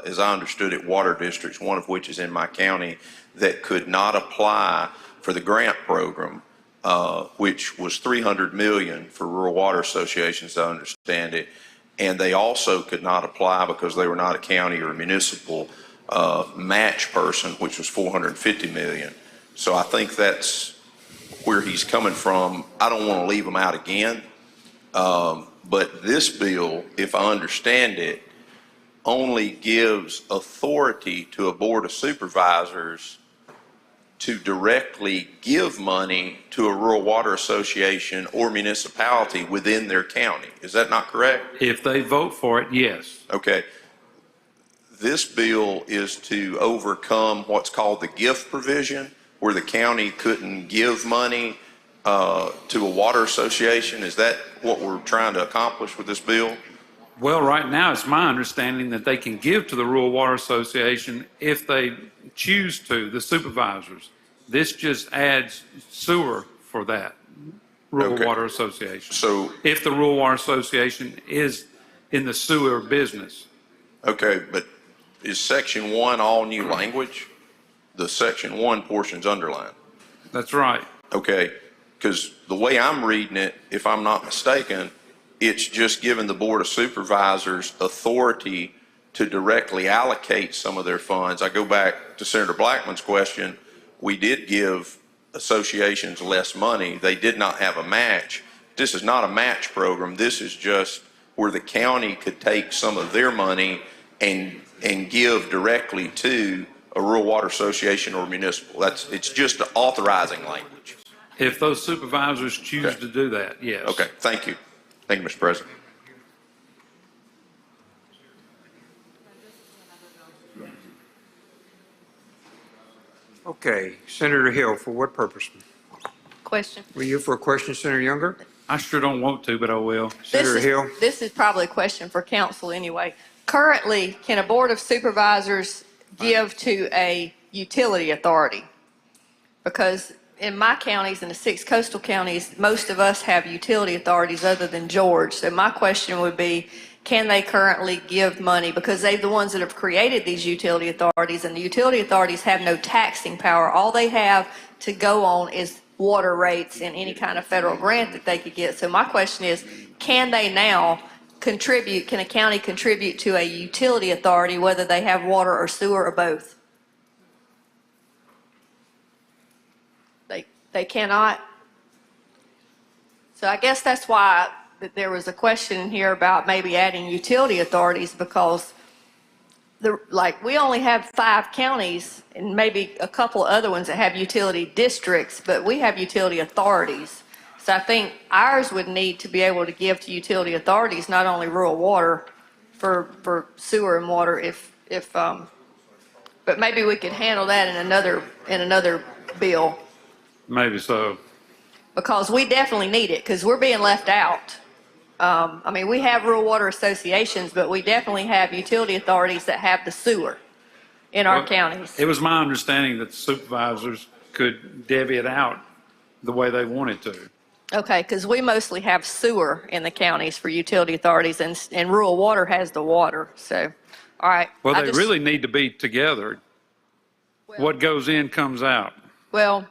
Speaker 6: as I understood it, water districts, one of which is in my county, that could not apply for the grant program, which was $300 million for rural water associations, I understand it. And they also could not apply because they were not a county or a municipal match person, which was $450 million. So I think that's where he's coming from. I don't want to leave them out again. But this bill, if I understand it, only gives authority to a board of supervisors to directly give money to a rural water association or municipality within their county. Is that not correct?
Speaker 3: If they vote for it, yes.
Speaker 6: Okay. This bill is to overcome what's called the gift provision, where the county couldn't give money to a water association. Is that what we're trying to accomplish with this bill?
Speaker 3: Well, right now, it's my understanding that they can give to the Rural Water Association if they choose to, the supervisors. This just adds sewer for that Rural Water Association.
Speaker 6: So,
Speaker 3: if the Rural Water Association is in the sewer business.
Speaker 6: Okay, but is Section 1 all new language? The Section 1 portion's underlined.
Speaker 3: That's right.
Speaker 6: Okay, because the way I'm reading it, if I'm not mistaken, it's just giving the Board of Supervisors authority to directly allocate some of their funds. I go back to Senator Blackman's question. We did give associations less money. They did not have a match. This is not a match program. This is just where the county could take some of their money and give directly to a rural water association or municipal. It's just the authorizing language.
Speaker 3: If those supervisors choose to do that, yes.
Speaker 6: Okay, thank you. Thank you, Mr. President.
Speaker 1: Okay, Senator Hill, for what purpose?
Speaker 11: Question.
Speaker 1: Were you for a question, Senator Younger?
Speaker 3: I sure don't want to, but I will.
Speaker 1: Senator Hill?
Speaker 11: This is probably a question for council anyway. Currently, can a board of supervisors give to a utility authority? Because in my counties, in the 6 coastal counties, most of us have utility authorities other than George. So my question would be, can they currently give money? Because they're the ones that have created these utility authorities, and the utility authorities have no taxing power. All they have to go on is water rates and any kind of federal grant that they could get. So my question is, can they now contribute, can a county contribute to a utility authority, whether they have water or sewer or both? They cannot. So I guess that's why there was a question in here about maybe adding utility authorities, because like, we only have 5 counties and maybe a couple other ones that have utility districts, but we have utility authorities. So I think ours would need to be able to give to utility authorities, not only rural water for sewer and water but maybe we could handle that in another bill,
Speaker 3: Maybe so.
Speaker 11: because we definitely need it, because we're being left out. I mean, we have rural water associations, but we definitely have utility authorities that have the sewer in our
Speaker 3: Well,
Speaker 11: counties.
Speaker 3: It was my understanding that the supervisors could divvy it out the way they wanted to.
Speaker 11: Okay, because we mostly have sewer in the counties for utility authorities, and rural water has the water, so, all right.
Speaker 3: Well,
Speaker 11: I
Speaker 3: they
Speaker 11: just-
Speaker 3: really need to be together. What goes in comes out.
Speaker 11: Well,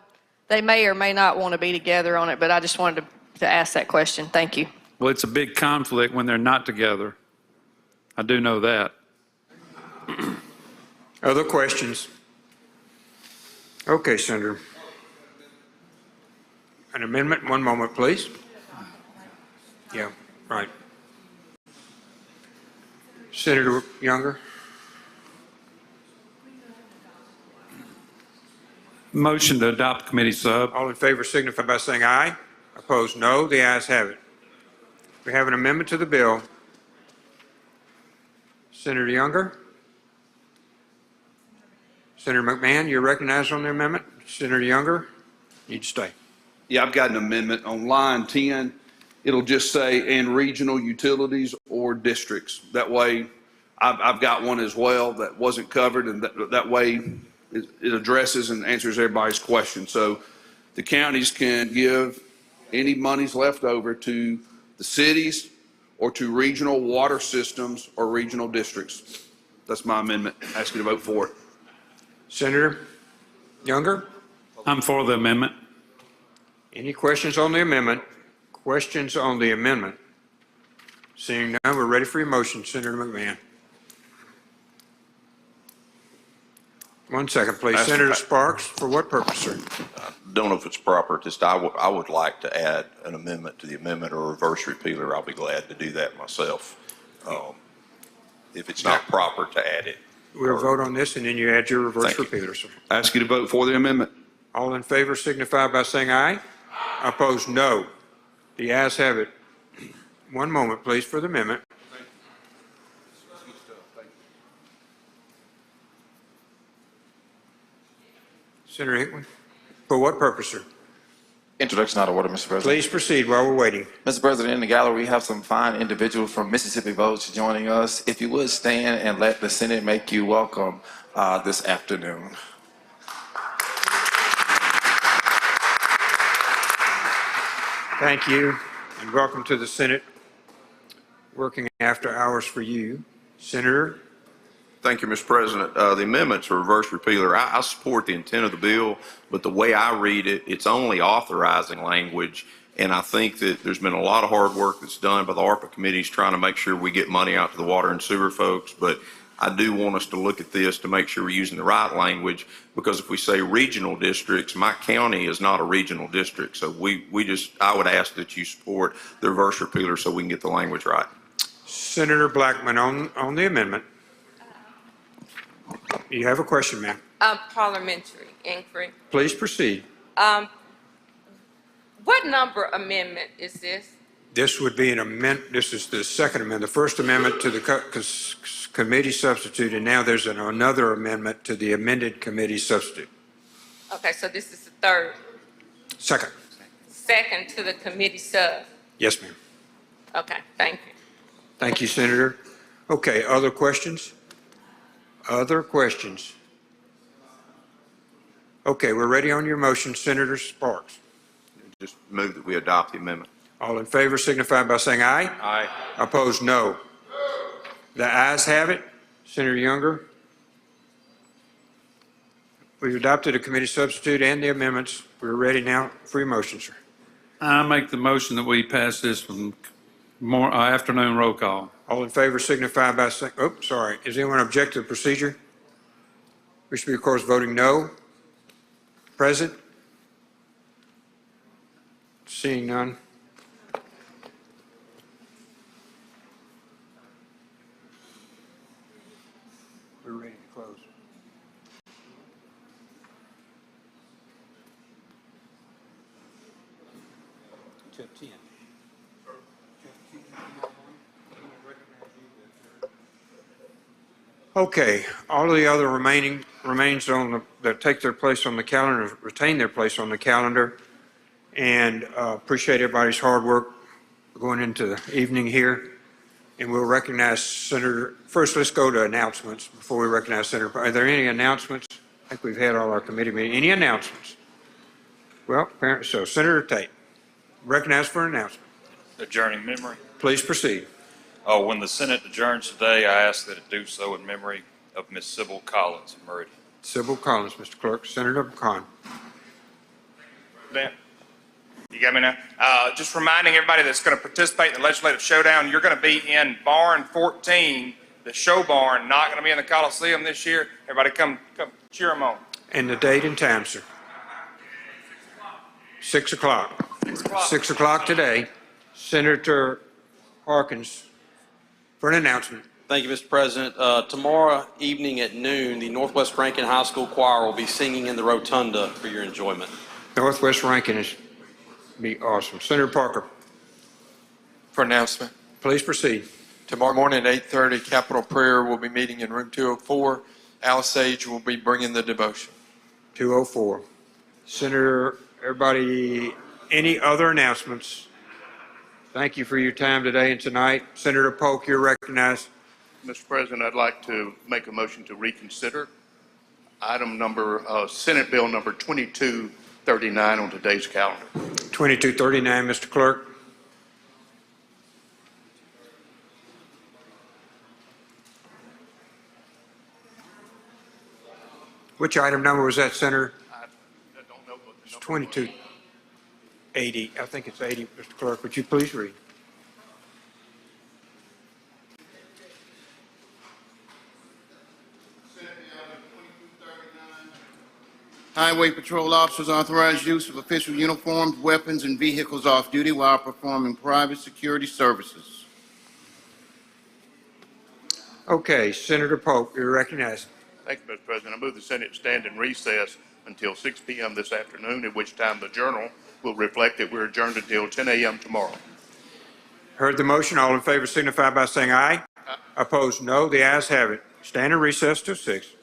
Speaker 11: they may or may not want to be together on it, but I just wanted to ask that question. Thank you.
Speaker 3: Well, it's a big conflict when they're not together. I do know that.
Speaker 1: Other questions? Okay, Senator. An amendment, one moment, please. Yeah, right. Senator Younger?
Speaker 3: Motion to adopt committee sub.
Speaker 1: All in favor signify by saying aye. Opposed, no. The ayes have it. We have an amendment to the bill. Senator Younger? Senator McMahon, you're recognized on the amendment. Senator Younger, you need to stay.
Speaker 13: Yeah, I've got an amendment on line 10. It'll just say, and regional utilities or districts. That way, I've got one as well that wasn't covered, and that way it addresses and answers everybody's question. So the counties can give any monies left over to the cities or to regional water systems or regional districts. That's my amendment. I ask you to vote for it.
Speaker 1: Senator Younger?
Speaker 3: I'm for the amendment.
Speaker 1: Any questions on the amendment? Questions on the amendment? Seeing none, we're ready for your motion, Senator McMahon. 1 second, please.
Speaker 6: That's-
Speaker 1: Senator Sparks, for what purpose, sir?
Speaker 6: Don't know if it's proper, just I would like to add an amendment to the amendment or reverse repealer. I'll be glad to do that myself. If it's not proper to add it.
Speaker 1: We'll vote on this, and then you add your reverse
Speaker 6: Thank you.
Speaker 1: repealer, sir.
Speaker 13: I ask you to vote for the amendment.
Speaker 1: All in favor signify by saying aye. Opposed, no. The ayes have it. 1 moment, please, for the amendment. Senator Hickman, for what purpose, sir?
Speaker 14: Introduction out of order, Mr. President.
Speaker 1: Please proceed while we're waiting.
Speaker 14: Mr. President, in the gallery, we have some fine individuals from Mississippi Votes joining us. If you would stand and let the Senate make you welcome this afternoon.
Speaker 1: Thank you, and welcome to the Senate, working after hours for you. Senator?
Speaker 6: Thank you, Mr. President. The amendment's a reverse repealer. I support the intent of the bill, but the way I read it, it's only authorizing language. And I think that there's been a lot of hard work that's done by the ARPA committees trying to make sure we get money out to the water and sewer folks. But I do want us to look at this to make sure we're using the right language, because if we say regional districts, my county is not a regional district. So I would ask that you support the reverse repealer so we can get the language right.
Speaker 1: Senator Blackman, on the amendment. You have a question, ma'am.
Speaker 12: Parliamentary inquiry.
Speaker 1: Please proceed.
Speaker 12: What number amendment is this?
Speaker 1: This would be an amendment. This is the second amendment, the first amendment to the committee substitute, and now there's another amendment to the amended committee substitute.
Speaker 12: Okay, so this is the third.
Speaker 1: Second.
Speaker 12: Second to the committee sub.
Speaker 1: Yes, ma'am.
Speaker 12: Okay, thank you.
Speaker 1: Thank you, Senator. Okay, other questions? Other questions? Okay, we're ready on your motion, Senator Sparks.
Speaker 6: Just move that we adopt the amendment.
Speaker 1: All in favor signify by saying aye.
Speaker 13: Aye.
Speaker 1: Opposed, no. The ayes have it. Senator Younger? We've adopted a committee substitute and the amendments. We're ready now for your motion, sir.
Speaker 3: I make the motion that we pass this with afternoon roll call.
Speaker 1: All in favor signify by saying, oh, sorry. Is anyone object to the procedure? We should be, of course, voting no. Present? Seeing none. till 10. Okay, all of the other remains that take their place on the calendar, retain their place on the calendar. And appreciate everybody's hard work going into the evening here. And we'll recognize Senator, first let's go to announcements before we recognize Senator. Are there any announcements? I think we've had all our committee meetings. Any announcements? Well, apparently so. Senator Tate, recognized for an announcement.
Speaker 16: Adjourning memory.
Speaker 1: Please proceed.
Speaker 16: When the Senate adjourns today, I ask that it do so in memory of Miss Sybil Collins of Meridian.
Speaker 1: Sybil Collins, Mr. Clerk. Senator Khan.
Speaker 8: Dan, you got me now? Just reminding everybody that's going to participate in the legislative showdown, you're going to be in barn 14, the show barn, not going to be in the Coliseum this year. Everybody come cheer them on.
Speaker 1: And the date and time, sir. 6 o'clock. 6 o'clock today. Senator Harkins for an announcement.
Speaker 17: Thank you, Mr. President. Tomorrow evening at noon, the Northwest Rankin High School Choir will be singing in the rotunda for your enjoyment.
Speaker 1: Northwest Rankin is be awesome. Senator Parker.
Speaker 15: For announcement.
Speaker 1: Please proceed.
Speaker 15: Tomorrow morning at 8:30, Capitol Prayer will be meeting in room 204. Alice Sage will be bringing the devotion.
Speaker 1: 204. Senator, everybody, any other announcements? Thank you for your time today and tonight. Senator Polk, you're recognized.
Speaker 23: Mr. President, I'd like to make a motion to reconsider item number, Senate Bill number 2239 on today's calendar.
Speaker 1: 2239, Mr. Clerk. Which item number was that, Senator?
Speaker 23: I don't know what the
Speaker 1: It's
Speaker 23: number was.
Speaker 1: 2280. I think it's 80, Mr. Clerk. Would you please read?
Speaker 2: Highway Patrol officers authorized use of official uniforms, weapons, and vehicles off duty while performing private security services.
Speaker 1: Okay, Senator Polk, you're recognized.
Speaker 23: Thank you, Mr. President. I move the Senate stand in recess until 6 p.m. this afternoon, at which time the Journal will reflect that we're adjourned until 10 a.m. tomorrow.
Speaker 1: Heard the motion. All in favor signify by saying aye. Opposed, no. The ayes have it. Stand in recess till 6.